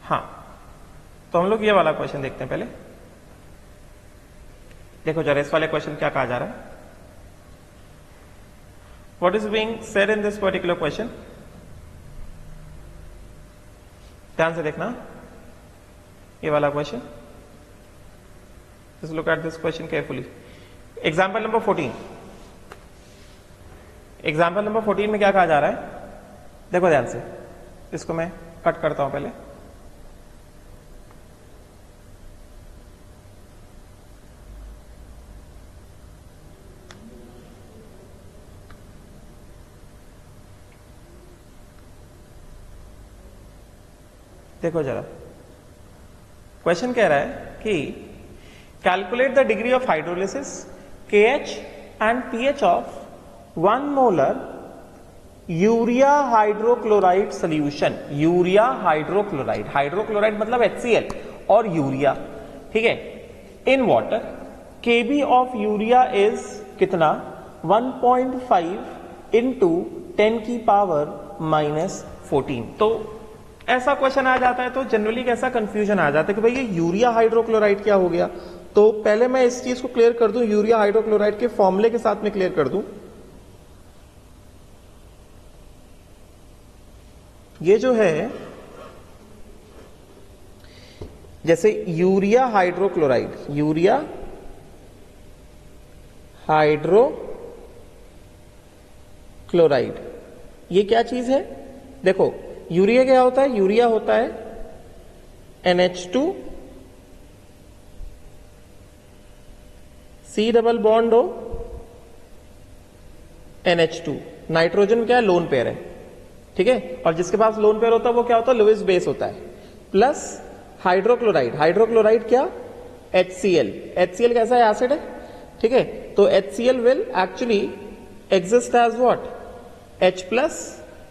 हाँ, तो हम लोग ये वाला क्वेश्चन देखते हैं पहले। देखो जरा इस वाले क्वेश्चन क्या कहा जा रहा है, what is being said in this particular question, ध्यान से देखना ये वाला question, just look at this question carefully। Example number 14, example number 14 में क्या कहा जा रहा है, देखो ध्यान से, इसको मैं कट करता हूं पहले। देखो जरा, क्वेश्चन कह रहा है कि calculate the degree of hydrolysis KH and pH of 1 molar urea hydrochloride solution. Urea hydrochloride, hydrochloride मतलब HCl और यूरिया, ठीक है, in water. Kb of urea is कितना? 1.5 इंटू 10 की पावर -14। तो ऐसा क्वेश्चन आ जाता है तो जनरली कैसा कंफ्यूजन आ जाता है कि भाई ये यूरिया हाइड्रोक्लोराइड क्या हो गया। तो पहले मैं इस चीज को क्लियर कर दूं, यूरिया हाइड्रोक्लोराइड के फॉर्मूले के साथ में क्लियर कर दूं। ये जो है, जैसे यूरिया हाइड्रोक्लोराइड, यूरिया हाइड्रोक्लोराइड, ये क्या चीज है? देखो यूरिया क्या होता है? यूरिया होता है NH2 C डबल बॉन्ड हो NH2। नाइट्रोजन क्या है? लोन पेयर है, ठीक है, और जिसके पास लोन पेयर होता है वो क्या होता है? लुईस बेस होता है। प्लस हाइड्रोक्लोराइड, हाइड्रोक्लोराइड क्या? HCl। HCl कैसा है? एसिड है, ठीक है। तो HCl will actually exist as what? H plus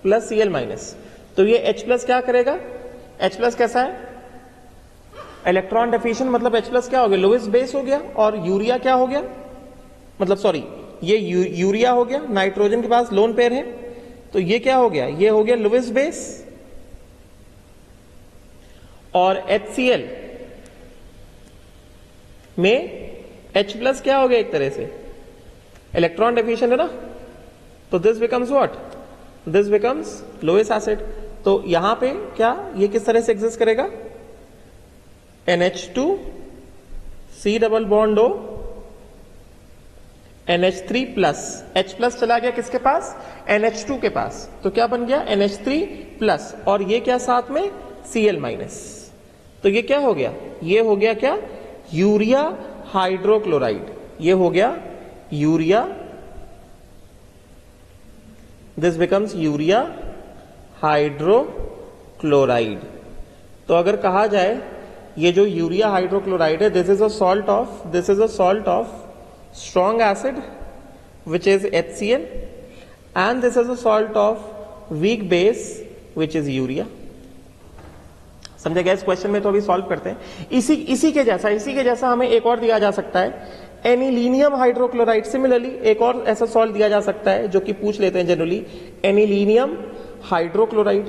plus Cl minus. तो ये H प्लस क्या करेगा? H प्लस कैसा है? इलेक्ट्रॉन डेफिशिएंट, मतलब H प्लस क्या हो गया? लुईस बेस हो गया। और यूरिया क्या हो गया? मतलब सॉरी, ये यूरिया हो गया, नाइट्रोजन के पास लोन पेयर है, तो ये क्या हो गया? ये हो गया लुईस बेस। और HCl में H प्लस क्या हो गया? एक तरह से इलेक्ट्रॉन डेफिशिएंट है ना, तो this becomes what? This becomes lowest acid. तो यहां पे क्या ये किस तरह से एग्जिस्ट करेगा? NH2 C double bond O NH3 plus, H plus चला गया किसके पास? NH2 के पास, तो क्या बन गया? NH3 प्लस, और ये क्या साथ में? Cl minus. तो ये क्या हो गया? ये हो गया क्या? Urea hydrochloride. ये हो गया urea, this becomes urea hydrochloride. तो अगर कहा जाए ये जो यूरिया हाइड्रोक्लोराइड है, this is a salt of strong acid which is HCl, and this is a salt of weak base which is urea। समझे गया? इस क्वेश्चन में तो अभी सॉल्व करते हैं। इसी के जैसा हमें एक और दिया जा सकता है, एनिलीनियम हाइड्रोक्लोराइड। सिमिलरली एक और ऐसा सॉल्ट दिया जा सकता है जो कि पूछ लेते हैं जनरली, एनिलीनियम हाइड्रोक्लोराइड।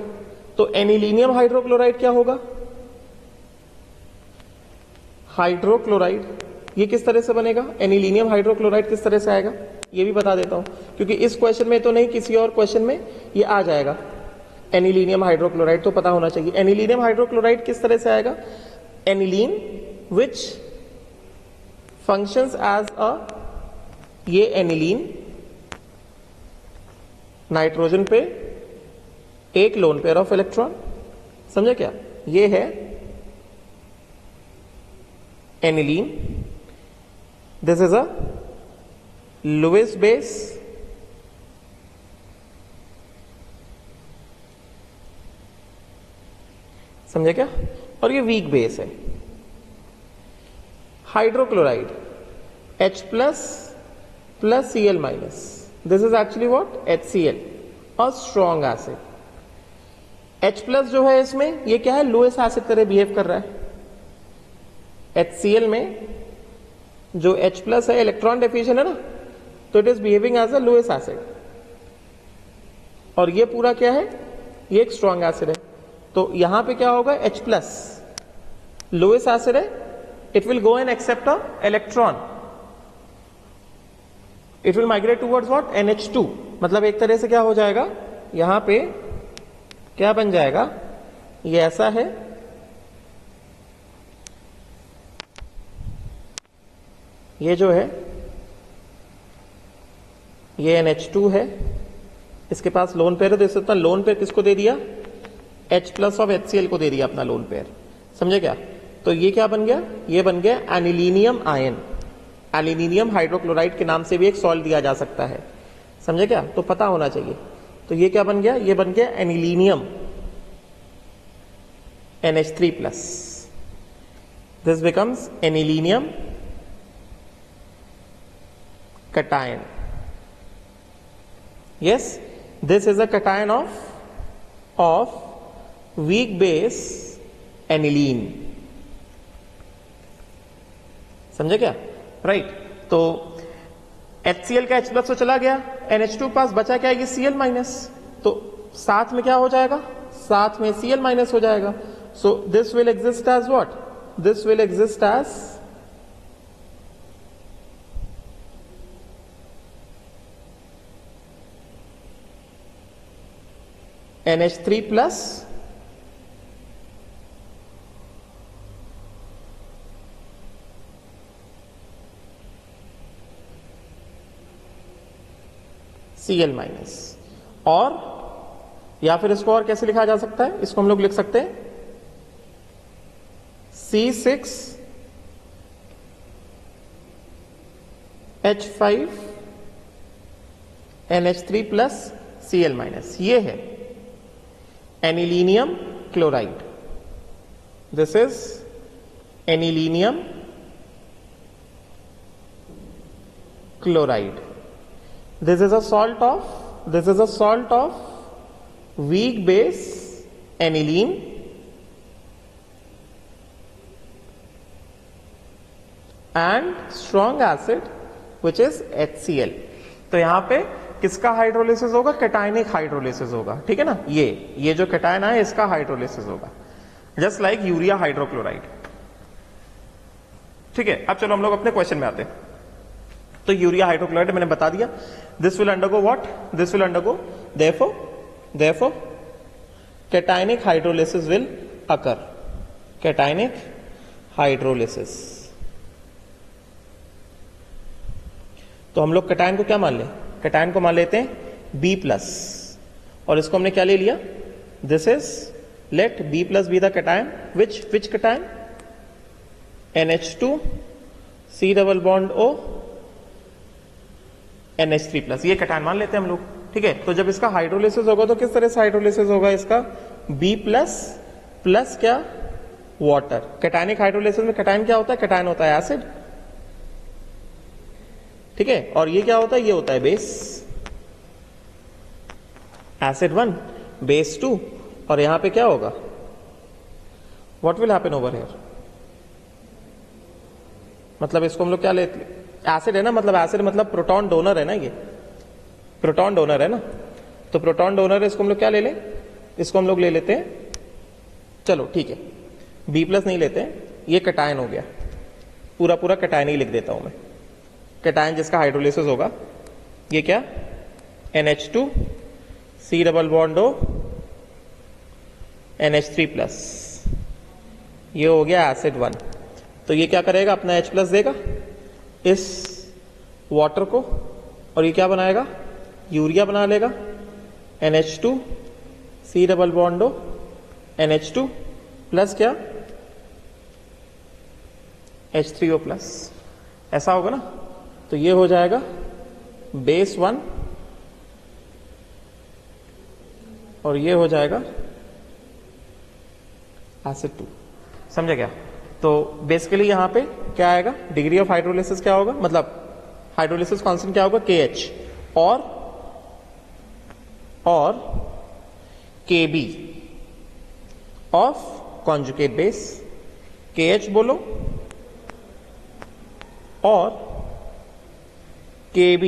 तो एनिलीनियम हाइड्रोक्लोराइड क्या होगा? हाइड्रोक्लोराइड। ये किस तरह से बनेगा? एनिलीनियम हाइड्रोक्लोराइड किस तरह से आएगा ये भी बता देता हूं, क्योंकि इस क्वेश्चन में तो नहीं, किसी और क्वेश्चन में ये आ जाएगा। एनिलीनियम हाइड्रोक्लोराइड तो पता होना चाहिए। एनिलीनियम हाइड्रोक्लोराइड किस तरह से आएगा? Aniline which functions as a, ये एनिलीन नाइट्रोजन पे एक लोन पेयर ऑफ इलेक्ट्रॉन, समझे क्या? ये है aniline, this is a Lewis base, समझे क्या? और ये वीक बेस है। Hydrochloride H plus plus Cl minus, this is actually what? HCl, a strong acid. H plus जो है इसमें ये क्या है? लोएस्ट एसिड तरह बिहेव कर रहा है। HCl में जो H प्लस है इलेक्ट्रॉन डेफिशिएंट है ना, तो it is behaving as a Lewis acid. और ये पूरा क्या है? ये एक स्ट्रॉन्ग एसिड है। तो यहां पे क्या होगा? H प्लस लोएस्ट एसिड है, it will go and accept a electron, it will migrate towards what? NH2। मतलब एक तरह से क्या हो जाएगा? यहां पे क्या बन जाएगा? ये ऐसा है, ये जो है ये NH2 है, इसके पास लोन पेयर है, तो इसका लोन पेयर किसको दे दिया? H प्लस ऑफ HCl को दे दिया अपना लोन पेयर, समझे क्या? तो ये क्या बन गया? ये बन गया एनिलीनियम आयन। एनिलीनियम हाइड्रोक्लोराइड के नाम से भी एक सॉल्ट दिया जा सकता है, समझे क्या? तो पता होना चाहिए। तो ये क्या बन गया? ये बन गया anilinium NH3 plus. This becomes anilinium cation. Yes, this is a cation of weak base aniline. समझे क्या? राइट तो HCl का H प्लस तो चला गया, NH2 पास बचा क्या है? Cl माइनस, तो साथ में क्या हो जाएगा? साथ में Cl माइनस हो जाएगा. So this will exist as what? This will exist as NH3 plus Cl minus. और या फिर इसको और कैसे लिखा जा सकता है? इसको हम लोग लिख सकते हैं C6H5 NH3 plus Cl minus. ये है anilinium chloride. This is anilinium chloride. This is a salt of weak base aniline and strong acid which is HCl. तो यहां पे किसका हाइड्रोलिसिस होगा? कैटायनिक हाइड्रोलिसिस होगा. ठीक है ना? ये जो कैटायन है इसका हाइड्रोलिसिस होगा, जस्ट लाइक यूरिया हाइड्रोक्लोराइड. ठीक है, अब चलो हम लोग अपने क्वेश्चन में आते हैं. तो यूरिया हाइड्रोक्लोराइड मैंने बता दिया. This will undergo what? This will undergo therefore cationic hydrolysis will occur. Cationic hydrolysis. तो हम लोग कैटायन को क्या मान ले? कैटायन को मान लेते हैं B प्लस, और इसको हमने क्या ले लिया? This is, let B plus be the cation. Which cation? NH2 C double bond O NH3 plus. ये कैटायन मान लेते हैं हम लोग. ठीक है, तो जब इसका हाइड्रोलिसिस होगा तो किस तरह से हाइड्रोलिसिस होगा इसका? B प्लस प्लस क्या? वाटर. कैटायनिक हाइड्रोलिसिस में कैटायन क्या होता है? कैटायन होता है एसिड. ठीक है, और ये क्या होता है? ये होता है बेस. Acid 1 base 2. और यहां पे क्या होगा? What will happen over here? मतलब इसको हम लोग क्या लेते हैं? एसिड है ना, मतलब एसिड मतलब प्रोटॉन डोनर है ना, ये प्रोटॉन डोनर है ना. तो प्रोटॉन डोनर है, इसको हम लोग क्या ले लें? इसको हम लोग ले लेते हैं, चलो ठीक है, B प्लस नहीं लेते हैं. ये कैटायन हो गया, पूरा पूरा कैटायन ही लिख देता हूं मैं. कैटायन जिसका हाइड्रोलिसिस होगा, ये क्या? NH2 C double bond O NH3 plus. ये हो गया एसिड 1. तो ये क्या करेगा? अपना H प्लस देगा इस वाटर को, और ये क्या बनाएगा? यूरिया बना लेगा. NH2 C double bond O NH2 plus क्या? H3O plus. ऐसा होगा ना. तो ये हो जाएगा बेस 1 और ये हो जाएगा एसिड 2. समझे क्या? तो बेसिकली यहां पे क्या आएगा? डिग्री ऑफ हाइड्रोलिसिस क्या होगा? मतलब हाइड्रोलिसिस कांस्टेंट क्या होगा? KH और KB of conjugate base. KH बोलो और KB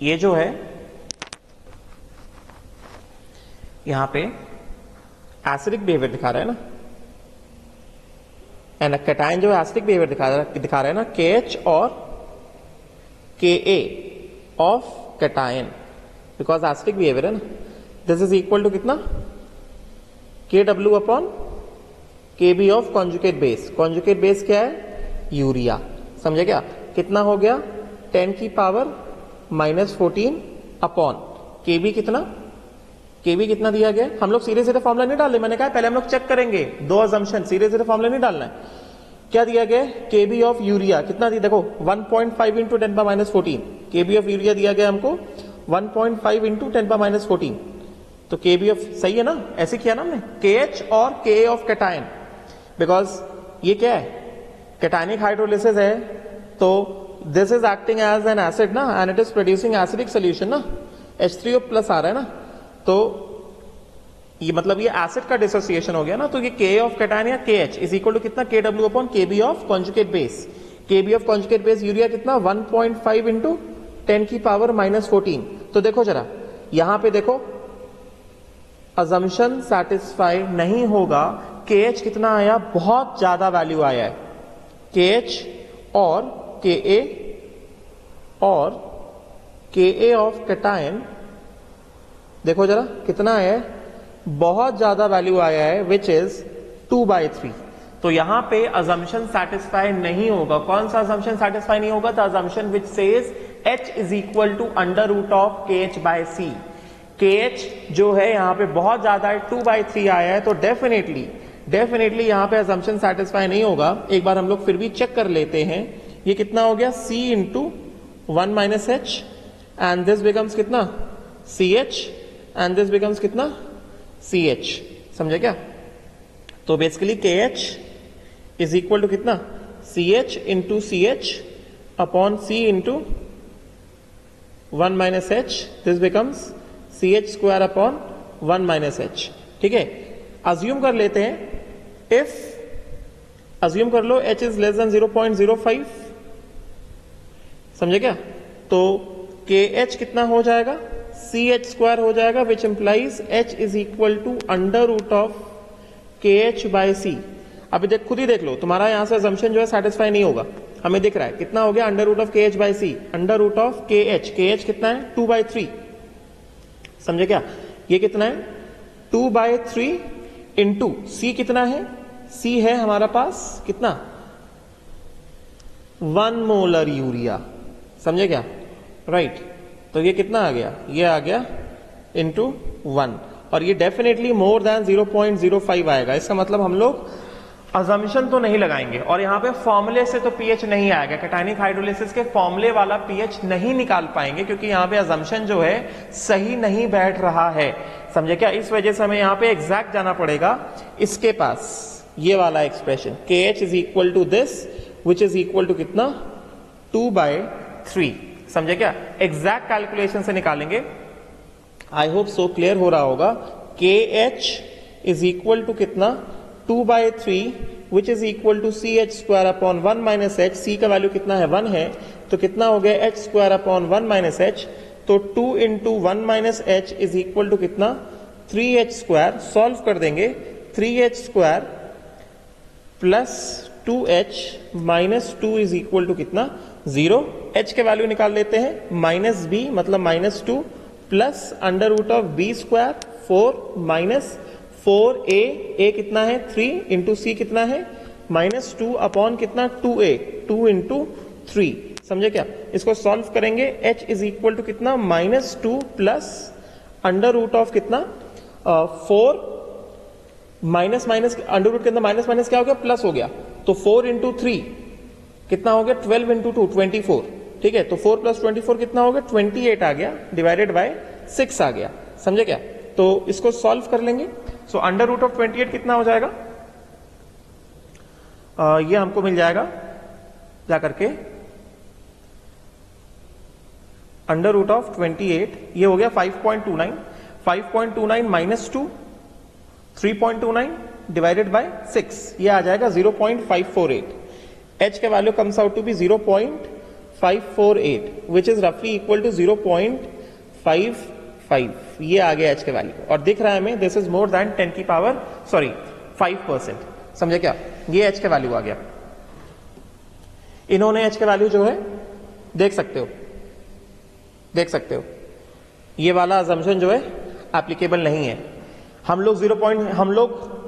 ये जो है यहां पे एसिडिक बिहेवियर दिखा रहा है ना, एंड कैटायन जो एसिडिक बिहेवियर दिखा रहा है ना, KH और KA of cation, because acidic behaviour है ना. दिस इज इक्वल टू कितना? KW upon KB of conjugate base. Conjugate base क्या है? यूरिया. समझे क्या? कितना हो गया? 10 की पावर -14 अपॉन KB कितना? KB कितना दिया गया? हम लोग सीधे सीधे फॉर्मूला नहीं डाल रहे, मैंने कहा पहले हम लोग चेक करेंगे. दो अजम्पशन, सीधे सीधे फॉर्मूला नहीं डालना है. क्या दिया गया? KB ऑफ यूरिया कितना दिया? देखो 1.5 इंटू 10 पर -14 KB ऑफ यूरिया दिया गया हमको, 1.5 इंटू 10⁻14। तो KBF सही है ना, ऐसे किया ना हमने, KH और Ka ऑफ कैटायन, बिकॉज ये क्या है, कैटायनिक हाइड्रोलिसिस है, तो this is acting as an acid ना, and it is producing acidic solution ना, H3O प्लस आ रहा है ना, तो ये मतलब ये एसिड का डिसोसिएशन हो गया ना, तो ये Ka ऑफ कैटायन या KH इज इक्वल टू कितना, KW upon KB of conjugate base. KB of conjugate base urea कितना 1.5 इंटू 10⁻14। तो देखो जरा यहां पे देखो, अजम्पशन सैटिस्फाई नहीं होगा, KH कितना आया, बहुत ज्यादा वैल्यू आया है, KH और Ka ऑफ कैटायन देखो जरा कितना है, बहुत ज्यादा वैल्यू आया है, विच इज 2/3। तो यहां पे अजम्पशन सैटिस्फाई नहीं होगा। कौन सा अजम्पशन सैटिस्फाई नहीं होगा, the assumption which says H is equal to under root of KH/C। KH जो है यहां पे बहुत ज्यादा है, 2/3 आया है, तो डेफिनेटली यहां पे अजम्पशन सैटिस्फाई नहीं होगा। एक बार हम लोग फिर भी चेक कर लेते हैं, ये कितना हो गया, C into 1 - H, and this becomes कितना, CH, एंड दिस बिकम्स कितना, CH। समझे क्या? तो basically KH is equal to कितना, CH into CH upon C into 1 - H, this becomes CH square upon 1 - H। ठीक है, अज्यूम कर लेते हैं, अज्यूम कर लो H इज लेस देन 0.05। समझे क्या? तो KH कितना हो जाएगा, CH स्क्वायर हो जाएगा, which implies H is equal to under root of KH/C। अभी देख, खुद ही देख लो, तुम्हारा यहां से अजम्पशन जो है सेटिस्फाई नहीं होगा, हमें दिख रहा है कितना हो गया, under root of KH/C, under root of KH कितना है, 2/3। समझे क्या? ये कितना है, 2/3 इंटू C कितना है, C है हमारा पास कितना, 1 मोलर यूरिया। समझे क्या? राइट। तो ये कितना आ गया, ये आ गया इंटू 1, और ये डेफिनेटली मोर देन 0.05 आएगा। इसका मतलब हम लोग अजम्पशन तो नहीं लगाएंगे, और यहां पे फॉर्मूले से तो पीएच नहीं आएगा, कैटायनिक हाइड्रोलिसिस के फॉर्मूले वाला पीएच नहीं निकाल पाएंगे, क्योंकि यहां पे अजम्पशन जो है सही नहीं बैठ रहा है। समझे क्या? इस वजह से हमें यहां पे एग्जैक्ट जाना पड़ेगा इसके पास, ये वाला expression KH is equal to this, which is equal to कितना, 2/3। समझे क्या? एग्जैक्ट कैलकुलेशन से निकालेंगे। आई होप सो क्लियर हो रहा होगा। KH इज इक्वल टू कितना, 2/3, which is equal to CH square upon 1 - H। C का वैल्यू कितना है, 1 है, तो कितना हो गया, H स्क्वायर अपॉन 1 - H। तो 2 into 1 - H is equal to कितना, 3H स्क्वायर। सॉल्व कर देंगे, 3H square plus 2H minus 2 is equal to कितना, 0। H के वैल्यू निकाल लेते हैं, -B मतलब -2 plus under root of B square 4 minus 4A कितना है, 3 इंटू C कितना है, -2 अपॉन कितना, 2A, 2 इंटू 3। समझे क्या? इसको सॉल्व करेंगे, H इज इक्वल टू कितना, -2 प्लस अंडर रूट ऑफ कितना, 4 माइनस अंडर रूट के अंदर माइनस क्या हो गया, प्लस हो गया, तो 4 इंटू 3 कितना हो गया, 12 इंटू 2 24। ठीक है, तो 4 प्लस 24 कितना हो गया, 28 आ गया, डिवाइडेड बाय 6 आ गया। समझे क्या? तो इसको सॉल्व कर लेंगे। सो अंडर रूट ऑफ 28 कितना हो जाएगा, ये हमको मिल जाएगा जाकर के अंडर रूट ऑफ 28, ये हो गया 5.29, 5.29 माइनस 2 3.29 डिवाइडेड बाय 6, ये आ जाएगा 0.548। H का वैल्यू comes out to be 0.548, which is रफली इक्वल टू 0.55। ये आ गया H के वैल्यू, और दिख रहा है हमें दिस इज मोर देन 5%। समझे क्या? ये H के वैल्यू आ गया। इन्होंने H के वैल्यू जो है देख सकते हो, ये वाला अजम्पशन जो है एप्लीकेबल नहीं है। हम लोग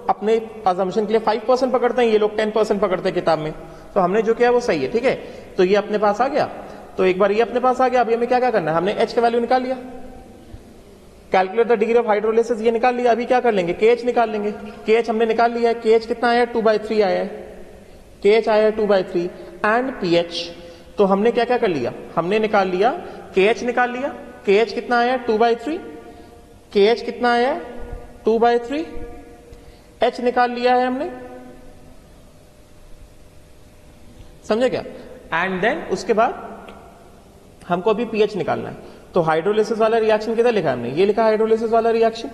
अपने अजम्पशन के लिए 5% पकड़ते हैं, ये लोग 10% पकड़ते हैं किताब में, तो हमने जो किया वो सही है। ठीक है, तो ये अपने पास आ गया, तो एक बार ये अपने पास आ गया, अभी हमें क्या करना है, हमने H का वैल्यू निकाल लिया, calculate the degree of hydrolysis ये निकाल लिया, अभी क्या कर लेंगे, KH निकाल लेंगे। KH हमने निकाल लिया है, KH कितना आया, 2/3 आया है, KH आया है 2/3 एंड PH। तो हमने क्या क्या कर लिया, हमने निकाल लिया, KH निकाल लिया, KH कितना आया 2/3, KH कितना आया 2/3, H निकाल लिया है हमने, समझे क्या? एंड देन उसके बाद हमको अभी pH निकालना है। तो हाइड्रोलिसिस वाला रिएक्शन किधर लिखा है हमने? ये लिखा हाइड्रोलिसिस वाला reaction,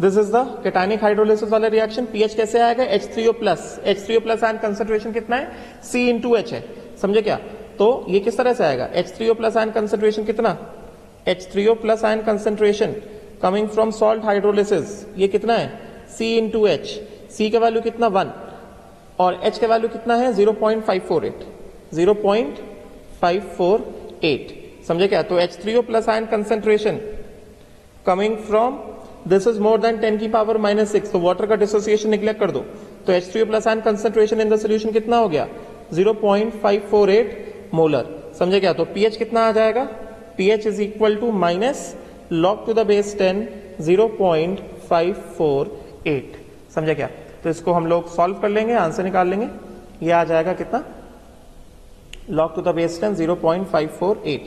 this is the cationic hydrolysis वाला रिएक्शन। pH कैसे आएगा? H3O plus, H3O plus ion concentration कितना है? C इंटू H है, समझे क्या? तो ये किस तरह से आएगा? H3O प्लस आयन कंसेंट्रेशन कितना? H3O plus ion concentration coming from salt hydrolysis, ये कितना है? C into H। C का वैल्यू कितना? 1 और H का वैल्यू कितना है? 0.548, 0.548, समझे क्या? तो H3O plus ion concentration coming from this is more than 10 की पावर -6, तो वाटर का डिसोसिएशन निग्लेक्ट कर दो, तो H3O plus ion concentration in the solution कितना हो गया? 0.548 मोलर, समझे क्या? तो pH कितना आ जाएगा? pH is equal to minus log to the base 10 0.548, समझे क्या? तो इसको हम लोग सॉल्व कर लेंगे, आंसर निकाल लेंगे। ये आ जाएगा कितना? log टू द बेस 10 0.548,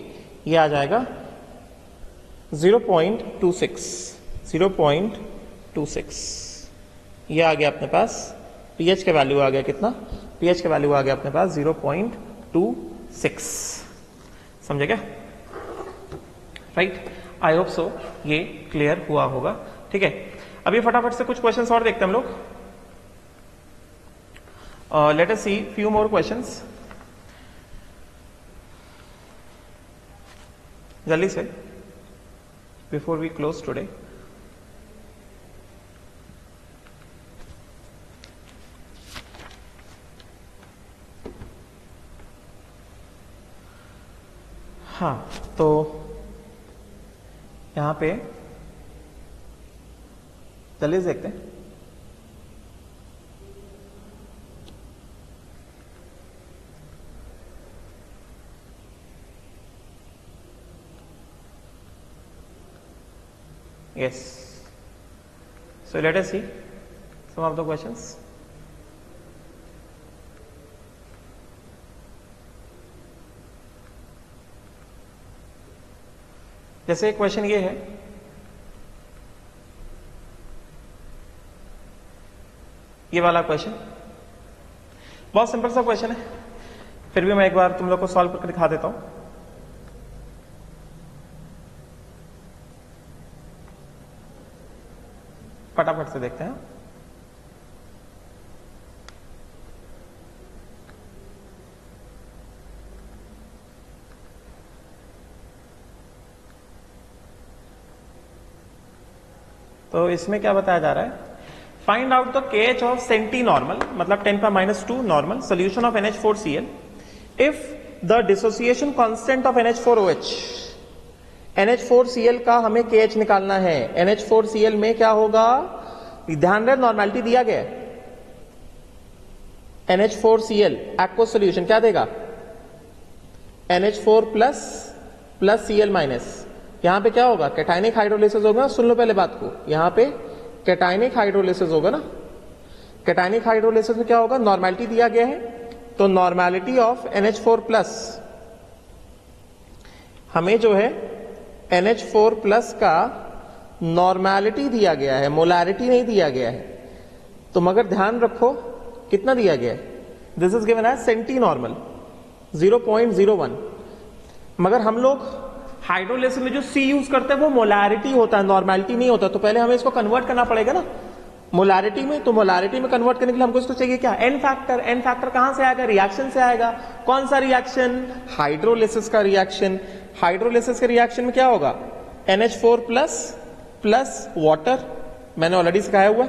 ये आ जाएगा 0.26, 0.26, ये आ गया अपने पास। pH का वैल्यू आ गया कितना? pH का वैल्यू आ गया अपने पास 0.26, समझे क्या? राइट, आई होप सो ये क्लियर हुआ होगा। ठीक है, अभी फटाफट से कुछ क्वेश्चंस और देखते हैं हम लोग। Let us see few more questions, जल्दी से, बिफोर वी क्लोज टुडे। हाँ, तो यहां पे चलिए देखते हैं। Yes. So let us see some of the questions. जैसे एक क्वेश्चन ये है, ये वाला क्वेश्चन बहुत सिंपल सा क्वेश्चन है, फिर भी मैं एक बार तुम लोग को सॉल्व करके दिखा देता हूं। फटाफट से देखते हैं। तो इसमें क्या बताया जा रहा है? Find out the KH of centi normal, मतलब 10⁻² normal solution of NH4Cl if the dissociation constant of NH4OH। NH4Cl का हमें KH निकालना है। NH4Cl में क्या होगा? ध्यान रहे, नॉर्मेलिटी दिया गया है। NH4Cl एक्वस सोल्यूशन क्या देगा? NH4 plus Cl minus. यहां पे क्या होगा? कैटायनिक हाइड्रोलिसिस होगा। सुन लो पहले बात को, यहां पे कैटायनिक हाइड्रोलिसिस होगा ना। कैटायनिक हाइड्रोलिसिस में क्या होगा? नॉर्मेलिटी दिया गया है, तो नॉर्मेलिटी ऑफ NH4 प्लस, हमें जो है NH4 प्लस का नॉर्मेलिटी दिया गया है, मोलैरिटी नहीं दिया गया है। तो मगर ध्यान रखो कितना दिया गया है? This is given as centi normal 0.01, मगर हम लोग हाइड्रोलिसिस में जो C यूज करते हैं वो मोलैरिटी होता है, नॉर्मेलिटी नहीं होता। तो पहले हमें इसको कन्वर्ट करना पड़ेगा ना मोलैरिटी में। तो मोलैरिटी में कन्वर्ट करने के लिए हमको इसको चाहिए क्या? N factor. एन फैक्टर कहां से आएगा? रिएक्शन से आएगा। कौन सा रिएक्शन? हाइड्रोलिसिस का रिएक्शन। हाइड्रोलिसिस के रिएक्शन में क्या होगा? NH4 प्लस वाटर, मैंने ऑलरेडी सिखाया हुआ।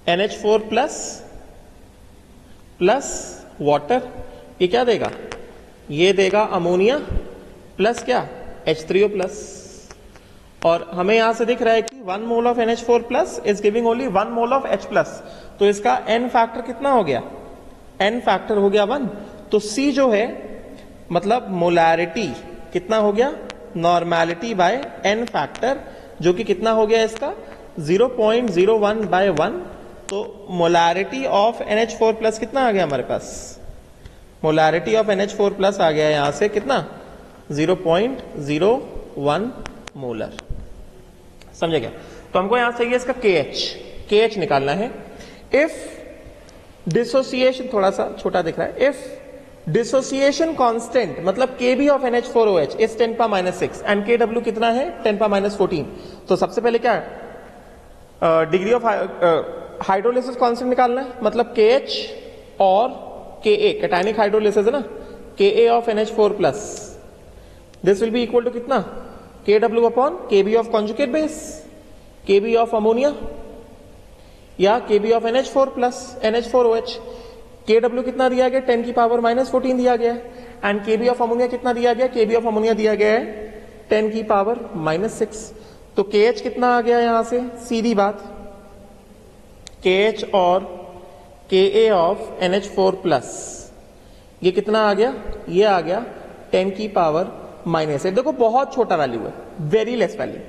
NH4 प्लस वाटर, ये क्या देगा? ये देगा अमोनिया प्लस क्या? H3O plus. और हमें यहां से दिख रहा है कि 1 mole of NH4 plus is giving only 1 mole of H plus. तो इसका N फैक्टर कितना हो गया? N फैक्टर हो गया 1। तो C जो है मतलब मोलैरिटी कितना हो गया? नॉर्मेलिटी बाय N फैक्टर, जो कि कितना हो गया इसका? 0.01/1। तो मोलैरिटी ऑफ NH4 प्लस कितना आ गया हमारे पास? मोलैरिटी ऑफ NH4 प्लस आ गया यहां से कितना? 0.01 मोलर। समझे क्या? तो हमको यहां चाहिए इसका KH निकालना है। इफ डिसोसिएशन, थोड़ा सा छोटा दिख रहा है, इफ डिसोसिएशन कांस्टेंट मतलब Kb of NH4OH is 10⁻⁶ and Kw कितना है 10⁻14। तो सबसे पहले क्या डिग्री ऑफ हाइड्रोलिसिस कांस्टेंट निकालना है, मतलब KH और Ka, कैटायनिक हाइड्रोलिसिस है ना, Ka of NH4 plus, this will be equal to कितना Kw upon Kb of conjugate base, Kb of ammonia या Kb of NH4 plus NH4OH। Kw कितना दिया गया 10⁻⁻14 दिया गया है एंड Kb ऑफ अमोनिया कितना दिया गया, Kb ऑफ अमोनिया दिया गया है 10⁻⁻6। तो KH कितना आ गया यहां से, सीधी बात KH और Ka ऑफ NH4 प्लस ये कितना आ गया, ये आ गया 10⁻⁻8। देखो बहुत छोटा वैल्यू है, वेरी लेस वैल्यू,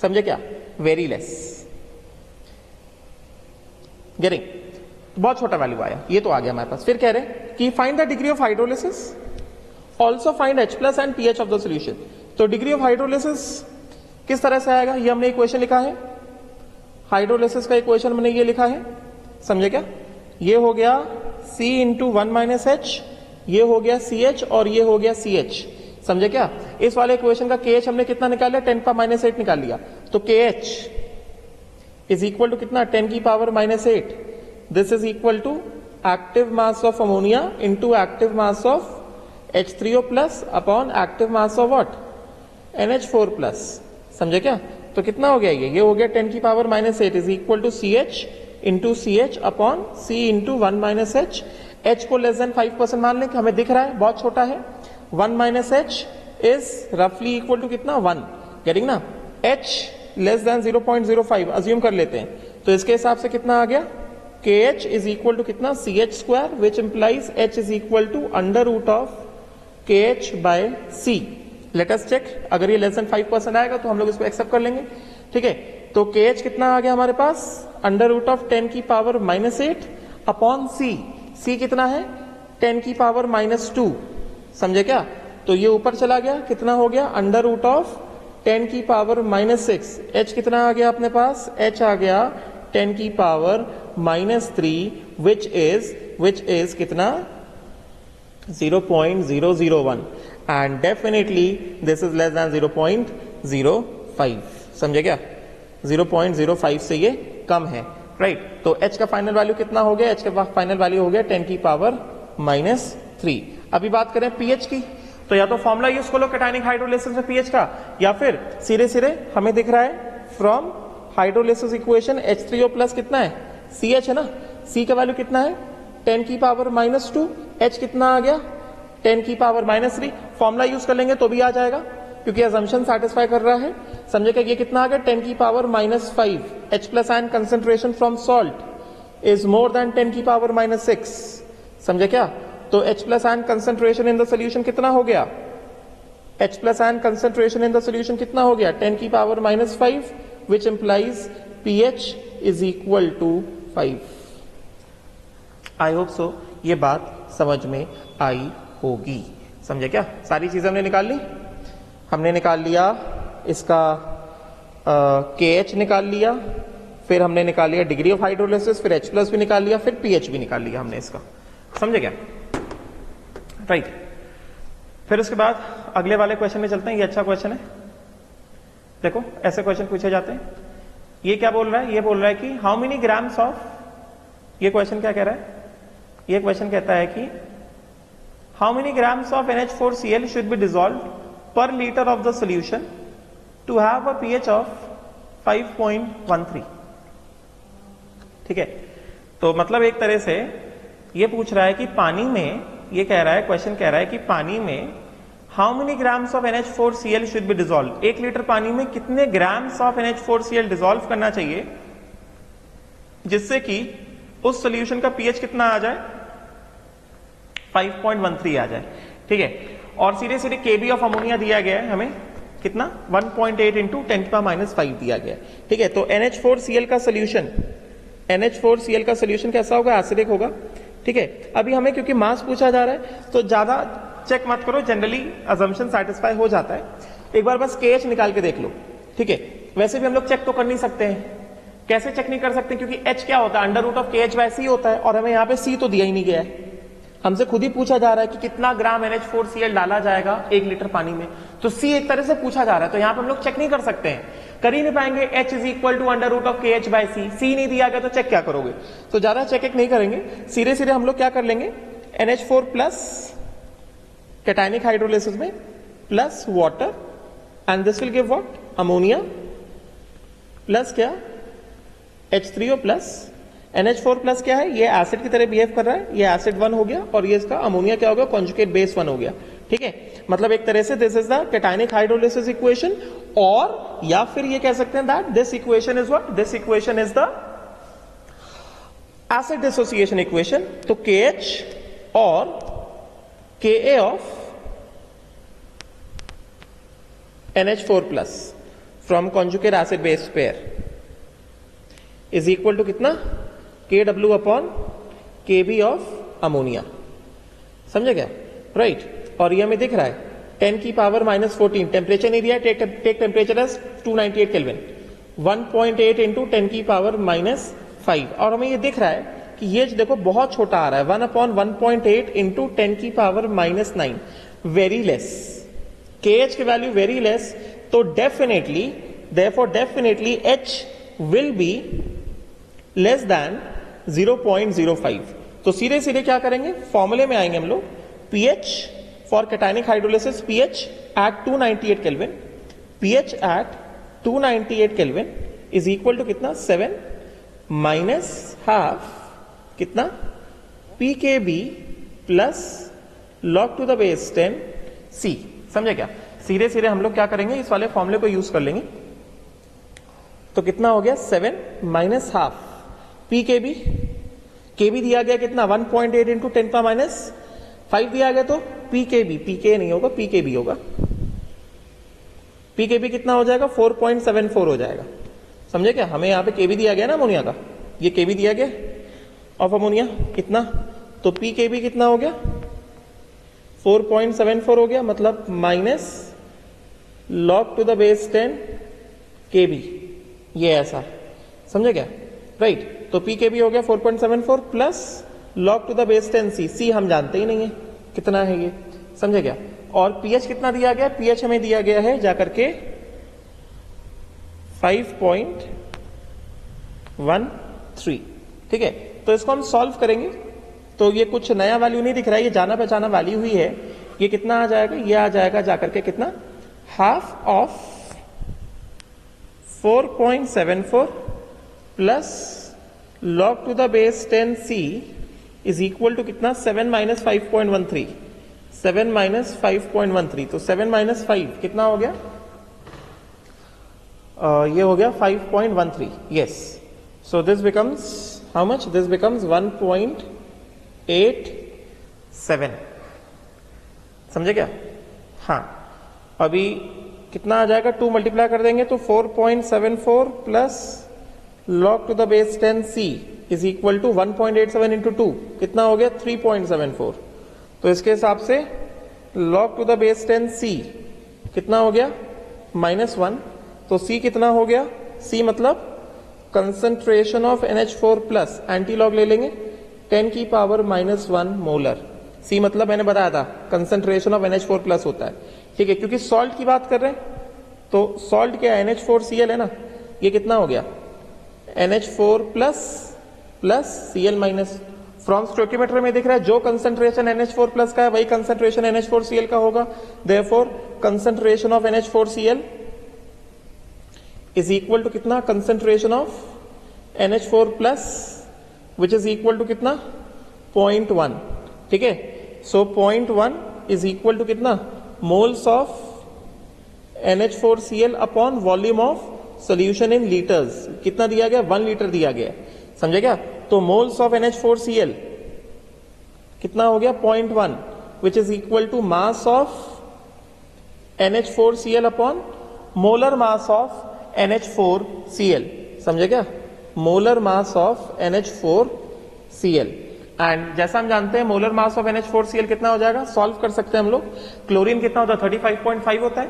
समझे क्या, वेरी लेस, गेटिंग, बहुत छोटा वैल्यू आया, ये तो आ गया हमारे पास। फिर कह रहे हैं कि find the degree of hydrolysis, also find H plus and pH of the solution. तो डिग्री ऑफ हाइड्रोलिसिस किस तरह से आएगा, ये हमने इक्वेशन लिखा है, हाइड्रोलिसिस का इक्वेशन हमने ये लिखा है, समझे क्या, ये हो गया C इंटू 1 - H, ये हो गया CH और ये हो गया CH, समझे क्या। इस वाले इक्वेशन का KH हमने कितना निकाला, 10⁻⁸ निकाल लिया, तो KH इज इक्वल टू कितना 10⁻⁸। This is equal to active mass of ammonia into active mass of H3O plus upon active mass of what NH4 plus, समझे क्या। तो कितना हो गया, ये हो गया 10⁻⁸ is equal to CH into CH upon C into 1 - H। H को लेस देन 5% मान लें कि हमें दिख रहा है बहुत छोटा है, 1 - H इज रफली इक्वल टू कितना 1, गेटिंग ना, H लेस देन 0.05 अज्यूम कर लेते हैं, तो इसके हिसाब से कितना आ गया KH इज इक्वल टू कितना CH² which implies H is equal to √ of KH by C। Let us check, अगर ये लेस देन 5% आएगा तो हम लोग इसको एक्सेप्ट कर लेंगे, ठीक है। तो KH कितना आ गया हमारे पास √ ऑफ 10⁻⁸ अपॉन C कितना है 10⁻⁻2, समझे क्या। तो ये ऊपर चला गया, कितना हो गया √ ऑफ 10⁻⁻6। H कितना आ गया अपने पास, H आ गया 10⁻⁻3 विच इज कितना 0.001 and definitely this is less than 0.05, समझे क्या, 0.05 से ये कम है, राइट। तो H का फाइनल वैल्यू कितना हो गया, H का फाइनल वैल्यू हो गया 10⁻⁻3। अभी बात करें pH की, तो या तो फॉर्मूला यूज कर लो कैटायनिक हाइड्रोलिसिस में pH का, या फिर सीधे सीधे हमें दिख रहा है from hydrolysis equation H3O plus कितना है CH है ना, C का वैल्यू कितना है 10⁻⁻2, H कितना आ गया 10⁻⁻3। फॉर्मूला यूज कर लेंगे तो भी आ जाएगा क्योंकि असम्पशन सेटिस्फाई कर रहा है, समझे क्या। ये कितना आ गया 10⁻⁻5। H plus ion concentration from salt is more than 10⁻⁻6, समझे क्या। तो H plus ion concentration in the solution कितना हो गया, H plus ion concentration in the solution कितना हो गया 10⁻⁻5 which implies pH is equal to 5। I hope so ये बात समझ में आई होगी, समझे क्या। सारी चीजें हमने निकाल ली, हमने निकाल लिया इसका KH निकाल लिया, फिर हमने निकाल लिया डिग्री ऑफ हाइड्रोलिसिस, फिर H प्लस भी निकाल लिया, फिर pH भी निकाल लिया हमने इसका, समझे क्या, राइट। फिर उसके बाद अगले वाले क्वेश्चन में चलते हैं, ये अच्छा क्वेश्चन है। देखो ऐसे क्वेश्चन पूछे जाते हैं, ये क्या बोल रहा है, ये बोल रहा है कि हाउ मेनी ग्राम्स ऑफ, ये क्वेश्चन क्या कह रहा है, ये क्वेश्चन कहता है कि how many grams of NH4Cl should be dissolved per litre of the solution to have a pH of 5.13। ठीक है, तो मतलब एक तरह से ये पूछ रहा है कि पानी में, ये कह रहा है, क्वेश्चन कह रहा है कि पानी में how many grams of NH4Cl should B dissolve, 1 litre पानी में कितने ग्राम्स ऑफ NH4Cl डिसॉल्व करना चाहिए जिससे कि उस सोल्यूशन का pH कितना आ जाए 5.13 आ जाए। ठीक है, और सीधे सीधे Kb ऑफ अमोनिया दिया गया है हमें कितना 1.8 इंटू 10⁻⁵ दिया गया है। ठीक है, तो NH4Cl का सोल्यूशन, कैसा होगा, एसिडिक होगा। ठीक है, अभी हमें क्योंकि मास पूछा जा रहा है तो ज्यादा चेक मत करो, जनरली अजम्पशन सेटिस्फाई हो जाता है। एक बार बस KH निकाल के देख लो, ठीक है। वैसे भी हम लोग चेक तो कर नहीं सकते हैं। कैसे चेक नहीं कर सकते? क्योंकि H क्या होता है, under root of KH by C होता है, और हमें यहाँ पे C तो दिया ही नहीं गया है। हमसे खुद ही पूछा जा रहा है कि कितना ग्राम NH4Cl डाला जाएगा 1 लीटर पानी में, तो C एक तरह से पूछा जा रहा है, तो यहाँ पे हम लोग चेक नहीं कर सकते हैं, कर ही नहीं पाएंगे। H is equal to under root of KH by C, C नहीं दिया गया तो चेक क्या करोगे? तो ज्यादा चेक एक नहीं करेंगे, सीधे सीधे हम लोग क्या कर लेंगे, NH4 प्लस कैटायनिक हाइड्रोलिसिस में plus water and this will give what, ammonia plus क्या, H3O प्लस NH4 प्लस क्या है, ये एसिड की तरह बिहेव कर रहा है, ये एसिड 1 हो गया, और ये इसका अमोनिया क्या हो गया, कॉन्जुगेट बेस 1 हो गया, ठीक है। मतलब एक तरह से this is the cationic hydrolysis equation, और या फिर ये कह सकते हैं that this equation is what, this equation is the acid dissociation equation. तो KH और Ka of NH4 plus from conjugate acid base pair is equal to कितना, KW upon KB of ammonia. समझे क्या? राइट। और ये हमें दिख रहा है 10 की पावर -14, टेम्परेचर नहीं दिया, take temperature as 298 kelvin, 1.8 into 10 की पावर -5, और हमें ये दिख रहा है कि ये देखो बहुत छोटा आ रहा है, 1 अपॉन 1.8 इंटू 10 की पावर -9, वेरी लेस। KH की वैल्यू वेरी लेस, तो definitely therefore definitely H will be less than 0.05। तो सीधे सीधे क्या करेंगे, फॉर्मूले में आएंगे हम लोग, pH for cationic hydrolysis, pH at 298 kelvin, pH at 298 kelvin is equal to कितना, 7 माइनस हाफ कितना, pKb plus log to the base 10 C। समझे क्या? सीधे सीधे हम लोग क्या करेंगे, इस वाले फॉर्मूले को यूज कर लेंगे, तो कितना हो गया, 7 माइनस हाफ pKb, KB दिया गया कितना, 1.8 इंटू 10 का -5 दिया गया, तो pKb, pK नहीं होगा, pKb होगा, pKb कितना हो जाएगा, 4.74 हो जाएगा। समझे क्या? हमें यहाँ पे KB दिया गया ना अमोनिया का, ये KB दिया गया ऑफ अमोनिया कितना, तो pKb कितना हो गया, 4.74 हो गया, मतलब minus log to the base 10 KB, ये ऐसा। समझे क्या? राइट। तो pKb हो गया 4.74 plus log to the base 10 C, C हम जानते ही नहीं है कितना है ये। समझे क्या? और pH कितना दिया गया, pH हमें दिया गया है जाकर के 5.13, ठीक है। तो इसको हम सॉल्व करेंगे, तो ये कुछ नया वैल्यू नहीं दिख रहा है, ये जाना पहचाना वैल्यू ही है। ये कितना आ जाएगा, ये आ जाएगा जाकर के कितना, half of 4.74 plus log to the base 10 C is equal to कितना, 7 माइनस 5.13, 7 माइनस 5.13, तो 7 माइनस 5 कितना हो गया, ये हो गया 5.13, yes. So this becomes how much, this becomes 1.87। समझे क्या? हाँ, अभी कितना आ जाएगा, 2 मल्टीप्लाई कर देंगे तो 4.74 plus log to the base 10 C is equal to 1.87 into 2 कितना हो गया, 3.74। तो इसके हिसाब से log to the base 10 C कितना हो गया, -1। तो C कितना हो गया, C मतलब concentration of NH4 plus, anti log ले लेंगे, 10 की पावर -1 मोलर। C मतलब मैंने बताया था कंसंट्रेशन ऑफ NH4 प्लस होता है, ठीक है। क्योंकि सॉल्ट की बात कर रहे हैं, तो सॉल्ट क्या है, NH4Cl है ना, ये कितना हो गया, NH4 plus Cl minus. From stoichiometry में दिख रहा है जो कंसंट्रेशन NH4 प्लस का है वही कंसंट्रेशन NH4Cl का होगा। Therefore concentration of NH4Cl is equal to कितना, concentration of NH4 plus which is equal to कितना, 0.1, ठीक है। सो 0.1 इज इक्वल टू कितना, moles of NH4Cl upon volume of solution in litres. कितना दिया गया, 1 लीटर दिया गया, समझे क्या। तो मोल्स ऑफ NH4Cl कितना हो गया, 0.1 which is equal to mass of NH4Cl upon molar mass of NH4Cl, समझे क्या, molar mass of NH4Cl। And जैसा हम जानते हैं मोलर मास ऑफ NH4Cl कितना हो जाएगा, सॉल्व कर सकते हैं हम लोग। क्लोरीन कितना होता है, 35.5 होता है।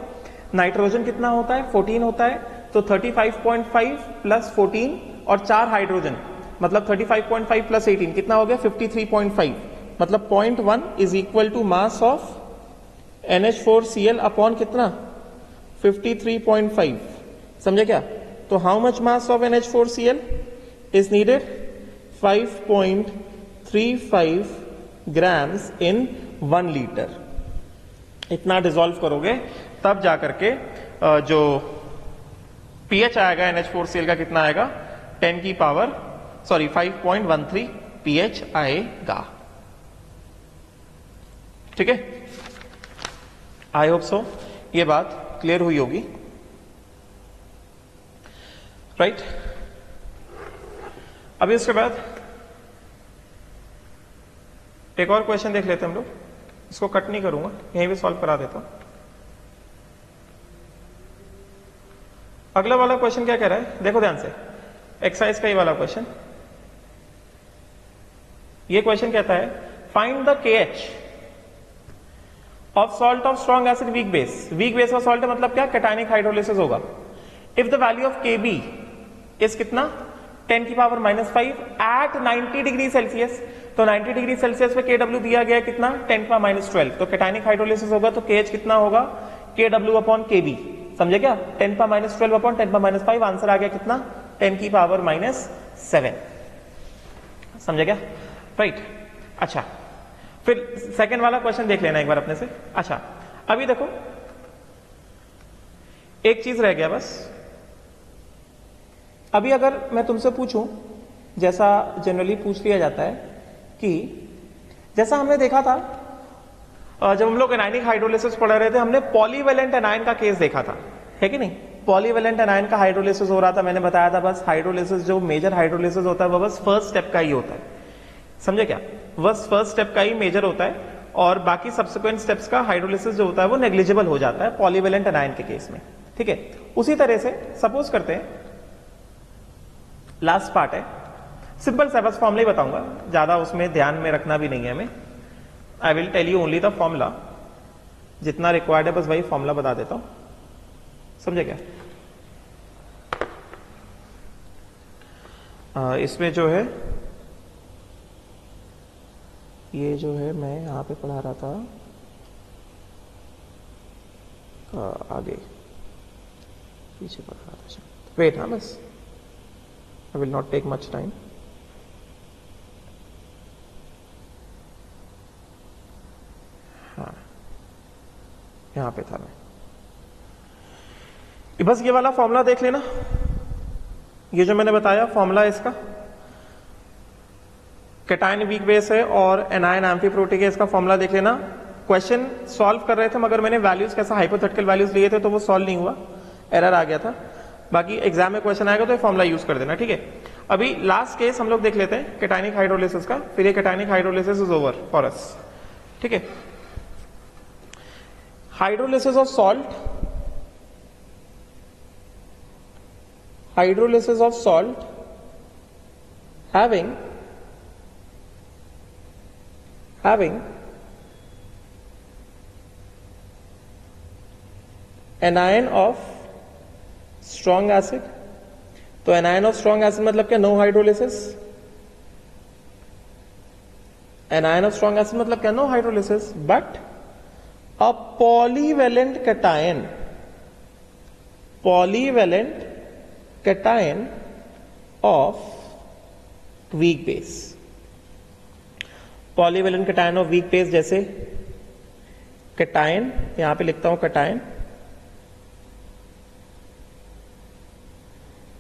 नाइट्रोजन कितना होता है, 14 होता है। तो 35.5 प्लस 14 और 4 हाइड्रोजन, मतलब 35.5 प्लस 18 कितना हो गया, 53.5। मतलब 0.1 is equal to mass of NH4Cl upon कितना, 53.5। समझे क्या? तो how much mass of NH4Cl is needed, 5.35 grams in 1 litre. इतना डिसॉल्व करोगे तब जाकर के जो pH आएगा NH4Cl का कितना आएगा, 5.13 pH आएगा। ठीक है, आई होप सो ये बात क्लियर हुई होगी, राइट। अभी उसके बाद एक और क्वेश्चन देख लेते हैं हम लोग, इसको कट नहीं करूंगा, यहीं भी सॉल्व करा देता हूं। अगला वाला क्वेश्चन क्या कह रहा है, देखो ध्यान से, एक्सरसाइज का ये वाला क्वेश्चन। ये क्वेश्चन कहता है find the KH of salt of strong acid weak base. Weak base का सॉल्ट है मतलब क्या, कैटायनिक हाइड्रोलिसिस होगा। If the value of Kb is कितना, 10 की पावर -5 एट 90 डिग्री सेल्सियस। तो 90 डिग्री सेल्सियस पे Kw दिया गया कितना, 10 का -12। तो कैटायनिक हाइड्रोलिसिस होगा तो KH कितना होगा, Kw अपॉन Kb। समझे क्या, 10 का -12 अपॉन 10 का -5, आंसर आ गया कितना, 10 की पावर -7। समझे क्या, राइट। अच्छा, फिर सेकंड वाला क्वेश्चन देख लेना एक बार अपने से। अच्छा, अभी देखो एक चीज रह गया बस। अभी अगर मैं तुमसे पूछूं, जैसा जनरली पूछ लिया जाता है कि जैसा हमने देखा था जब हम लोग एनायनिक हाइड्रोलिसिस पढ़ रहे थे, हमने पॉलीवेलेंट एनायन का केस देखा था, है कि नहीं। पॉलीवेलेंट एनायन का हाइड्रोलिसिस हो रहा था, मैंने बताया था बस हाइड्रोलिसिस जो मेजर हाइड्रोलिसिस होता है वो बस फर्स्ट स्टेप का ही होता है। समझे क्या, बस फर्स्ट स्टेप का ही मेजर होता है और बाकी सब्सिक्वेंट स्टेप्स का हाइड्रोलिसिस जो होता है वो नेग्लिजिबल हो जाता है पॉलीवेलेंट एनायन के केस में। ठीक है, उसी तरह से सपोज करते हैं, लास्ट पार्ट है, सिंपल सा बस फॉर्मूला ही बताऊंगा, ज्यादा उसमें ध्यान में रखना भी नहीं है हमें। I will tell you only the formula, जितना रिक्वायर्ड है बस वही फॉर्मूला बता देता हूं। समझे क्या, इसमें जो है ये जो है मैं यहां पे पढ़ा रहा था आगे पीछे पढ़ रहा था, वेट, हाँ बस, I will not take much time. हाँ, यहां पे था मैं, बस ये वाला फॉर्मूला देख लेना, ये जो मैंने बताया फॉर्मूला इसका, कैटायन वीक बेस है और एनायन एम्फीप्रोटिक है, इसका फॉर्मूला देख लेना। क्वेश्चन सॉल्व कर रहे थे मगर मैंने वैल्यूज कैसा हाइपोथेटिकल वैल्यूज लिए थे तो वो सॉल्व नहीं हुआ, एरर आ गया था। बाकी एग्जाम में क्वेश्चन आएगा तो ये फॉर्मूला यूज कर देना, ठीक है। अभी लास्ट केस हम लोग देख लेते हैं कैटायनिक हाइड्रोलिसिस का, फिर ये cationic hydrolysis is over for us, ठीक है। Hydrolysis of salt, hydrolysis of salt having anion of strong acid। तो anion of strong acid मतलब क्या, no hydrolysis। anion of strong acid मतलब क्या, no hydrolysis, but a polyvalent cation of weak base। Polyvalent cation of weak base, जैसे कैटायन, यहां पे लिखता हूं cation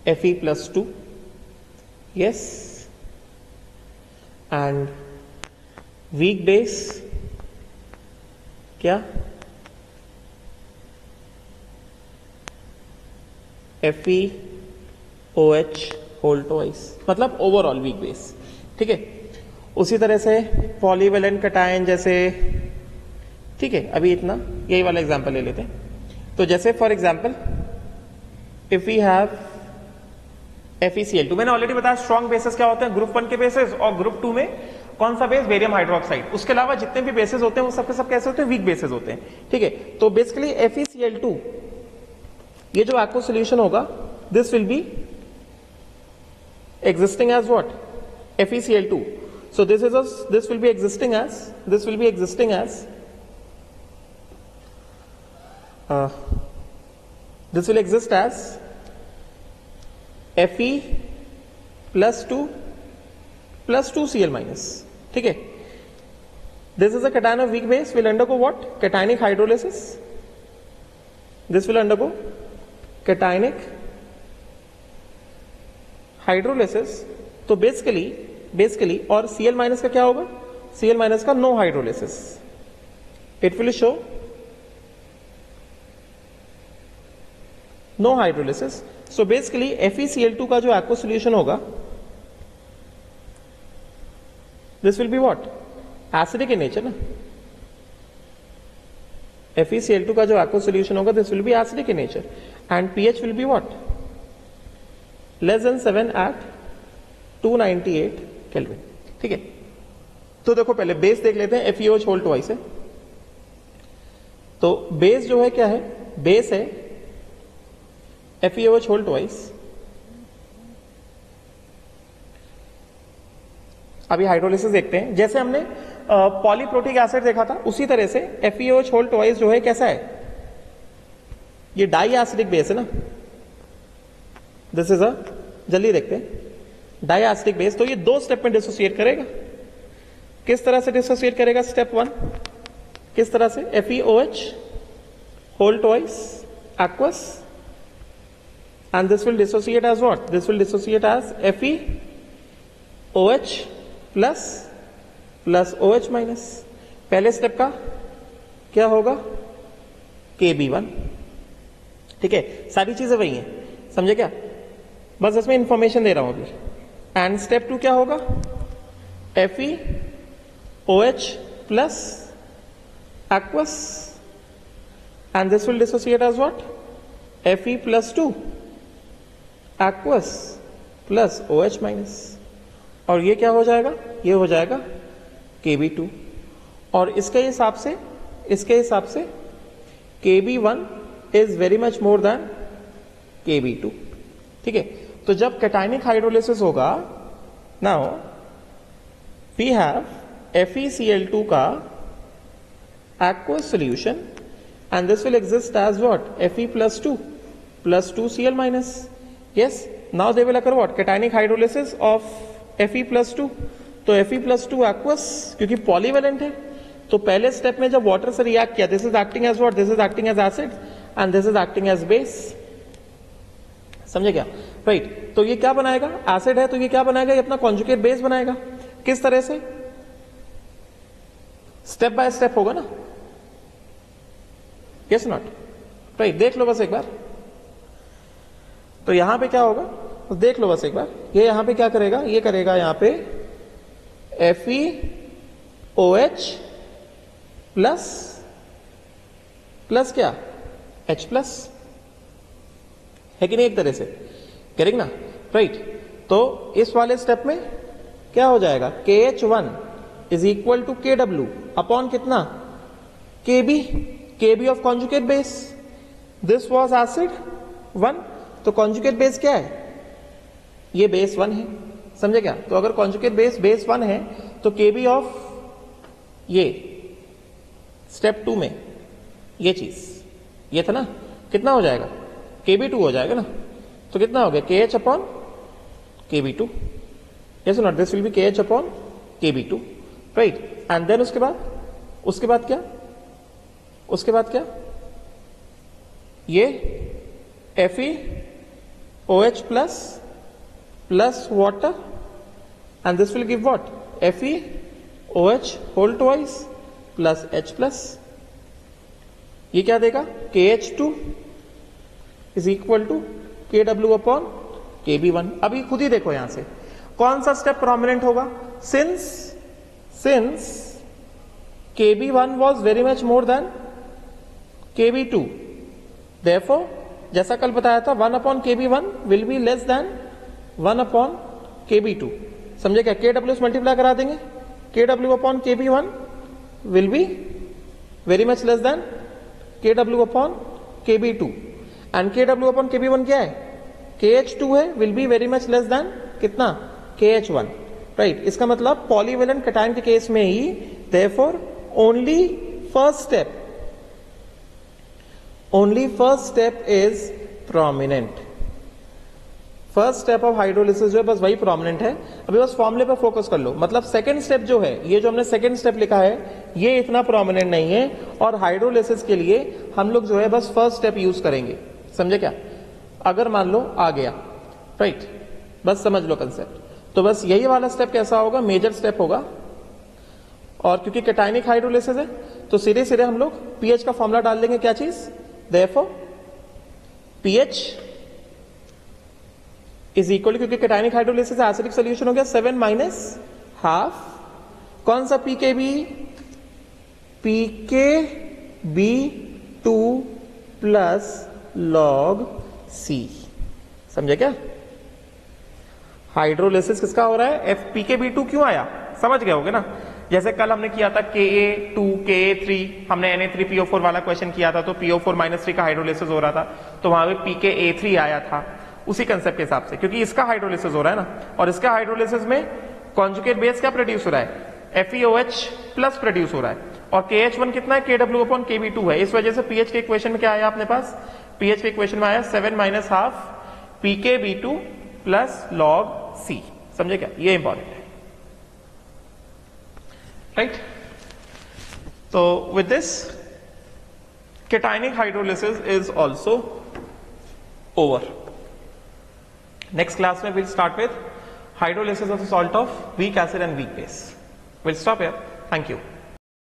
Fe+2, yes, and weak base क्या, FeOH होल ट्वाइस, मतलब ओवरऑल वीक बेस, ठीक है। उसी तरह से पॉलीवेलेंट कैटायन जैसे, ठीक है, अभी इतना यही वाला एग्जांपल ले लेते हैं। तो जैसे for example if we have FeCl2, मैंने ऑलरेडी बताया स्ट्रॉन्ग बेसिस क्या होते हैं, ग्रुप 1 के बेसिस और ग्रुप 2 में कौन सा बेस? Barium hydroxide. उसके अलावा जितने भी बेसेस होते हैं वो सबके सब कैसे होते हैं? वीक बेसेस होते हैं। ठीक है, तो बेसिकली FeCl2 ये जो एक्वस सॉल्यूशन होगा, this will B existing as what? FeCl2. So this will be existing as this will exist as Fe plus 2 Cl minus. ठीक है, this is a cation of weak base, will undergo what? Cationic hydrolysis. This will undergo cationic hydrolysis. तो बेसिकली और Cl माइनस का क्या होगा? Cl माइनस का no hydrolysis. It will show no hydrolysis. So basically FeCl2 का जो एक्वस सॉल्यूशन होगा, this will be what? Acidic in nature ना. FeCl2 का जो एक्वस सॉल्यूशन होगा, this will be acidic in nature and pH will be what? Less than 7 at 298 kelvin. ठीक है, तो देखो पहले बेस देख लेते हैं. FeOH होल ट्वाइस है, तो बेस जो है क्या है? बेस है FeOH होल ट्वाइस. अभी हाइड्रोलिसिस देखते हैं. जैसे हमने पॉलीप्रोटिक एसिड देखा था, उसी तरह से FeOH होल ट्वाइस जो है कैसा है? ये डाई एसिडिक बेस है ना. दिस इज अ, जल्दी देखते हैं, डाई एसिडिक बेस. तो ये दो स्टेप में डिसोसिएट करेगा. किस तरह से डिसोसिएट करेगा? स्टेप 1 किस तरह से? FeOH whole twice aqueous, and this will dissociate as what? This will dissociate as FeOH plus OH minus. पहले स्टेप का क्या होगा? Kb1. ठीक है, सारी चीजें वही हैं, समझे क्या? बस इसमें इंफॉर्मेशन दे रहा हूं अभी. एंड स्टेप 2 क्या होगा? FeOH plus aqueous, and this will dissociate as what? Fe plus 2 aqueous plus OH minus. और ये क्या हो जाएगा? ये हो जाएगा Kb2. और इसके हिसाब से Kb1 is very much more than Kb2. ठीक है, तो जब कैटाइनिक हाइड्रोलिसिस होगा, नाउ वी हैव FeCl2 का aqueous solution and this will exist as what? Fe plus 2 Cl minus. Yes, now they will occur what? Cationic hydrolysis of Fe plus 2. तो Fe plus 2 aqueous, क्योंकि पॉलीवेलेंट है, तो पहले स्टेप में जब वाटर से रिएक्ट किया, this is acting as what? This is acting as acid and this is acting as base. समझे क्या? राइट. तो ये क्या बनाएगा? एसिड है, तो ये क्या बनाएगा? ये अपना कॉन्जुगेट बेस बनाएगा. किस तरह से? स्टेप बाय स्टेप होगा ना. Yes not? राइट, देख लो बस एक बार. तो यहां पे क्या होगा? तो देख लो बस एक बार. ये यहां पे क्या करेगा? ये करेगा यहां पे FeOH प्लस क्या? H प्लस है कि नहीं? एक तरह से करेंगे ना. राइट. तो इस वाले स्टेप में क्या हो जाएगा? KH1 is equal to KW upon कितना? KB of conjugate base. This was acid 1, तो कॉन्जुगेट बेस क्या है? ये बेस 1 है. समझे क्या? तो अगर कॉन्जुगेट बेस 1 है, तो KB ऑफ ये स्टेप 2 में ये चीज, ये था ना, कितना हो जाएगा? Kb2 हो जाएगा ना. तो कितना हो गया? KH upon Kb2. Yes not? This will be KH upon Kb2. Right. And then उसके बाद क्या? ये FeOH plus water, and this will give what? FeOH whole twice plus H plus. ये क्या देगा? KH2 is equal to KW upon KB1. अभी खुद ही देखो यहां से कौन सा स्टेप प्रोमिनेंट होगा. Since KB1 was very much more than KB2, therefore जैसा कल बताया था 1 upon KB1 will be less than 1 upon KB2. समझे क्या? KW से मल्टीप्लाई करा देंगे, KW upon KB1 will be very much less than KW upon KB2 and KW upon KB1 क्या है, KH2 है, will be very much less than कितना, KH1, राइट। इसका मतलब पॉलीवेलेंट कैटायन के केस में ही therefore only first step is prominent। First step of hydrolysis जो है बस वही प्रोमिनेंट है। अभी बस फॉर्मूले पे फोकस कर लो, मतलब सेकंड स्टेप जो है, ये जो हमने सेकंड स्टेप लिखा है ये इतना प्रोमिनेंट नहीं है, और हाइड्रोलिसिस के लिए हम लोग जो है बस फर्स्ट स्टेप यूज करेंगे, समझे क्या। अगर मान लो आ गया, राइट, बस समझ लो कंसेप्ट। तो बस यही वाला स्टेप कैसा होगा, मेजर स्टेप होगा, और क्योंकि कैटायनिक हाइड्रोलिसिस है तो सीधे सीधे हम लोग पीएच का फॉर्मूला डाल देंगे, क्या चीज, देयरफॉर पीएच इज इक्वल, क्योंकि कैटायनिक हाइड्रोलिसिस एसिडिक सोल्यूशन हो गया 7 माइनस हाफ, कौन सा pKb, PKB2 plus log C, समझे क्या। हाइड्रोलिसिस किसका हो रहा है, PKB2 क्यों आया, समझ गए होगे ना। जैसे कल हमने किया था Ka2 Ka3, हमने Na3PO4 वाला क्वेश्चन किया था, तो PO4 -3 का हाइड्रोलिसिस हो रहा था, तो वहां पे PKA3 आया था, उसी कंसेप्ट के हिसाब से, क्योंकि इसका हाइड्रोलिसिस हो रहा है ना, और इसका हाइड्रोलिसिस में कॉन्जुगेट बेस क्या प्रोड्यूस हो रहा है, FeOH प्लस प्रोड्यूस हो रहा है, और KH1 कितना है, KW अपॉन KB2 है। इस वजह से पीएच के इक्वेशन में क्या आया अपने पास, पीएच के इक्वेशन में आया 7 minus half PKB2 plus log C, समझे क्या, ये इंपॉर्टेंट है, राइट। तो with this cationic hydrolysis is also over. Next class में we'll start with hydrolysis of the salt of weak acid and weak base. We'll stop here. Thank you.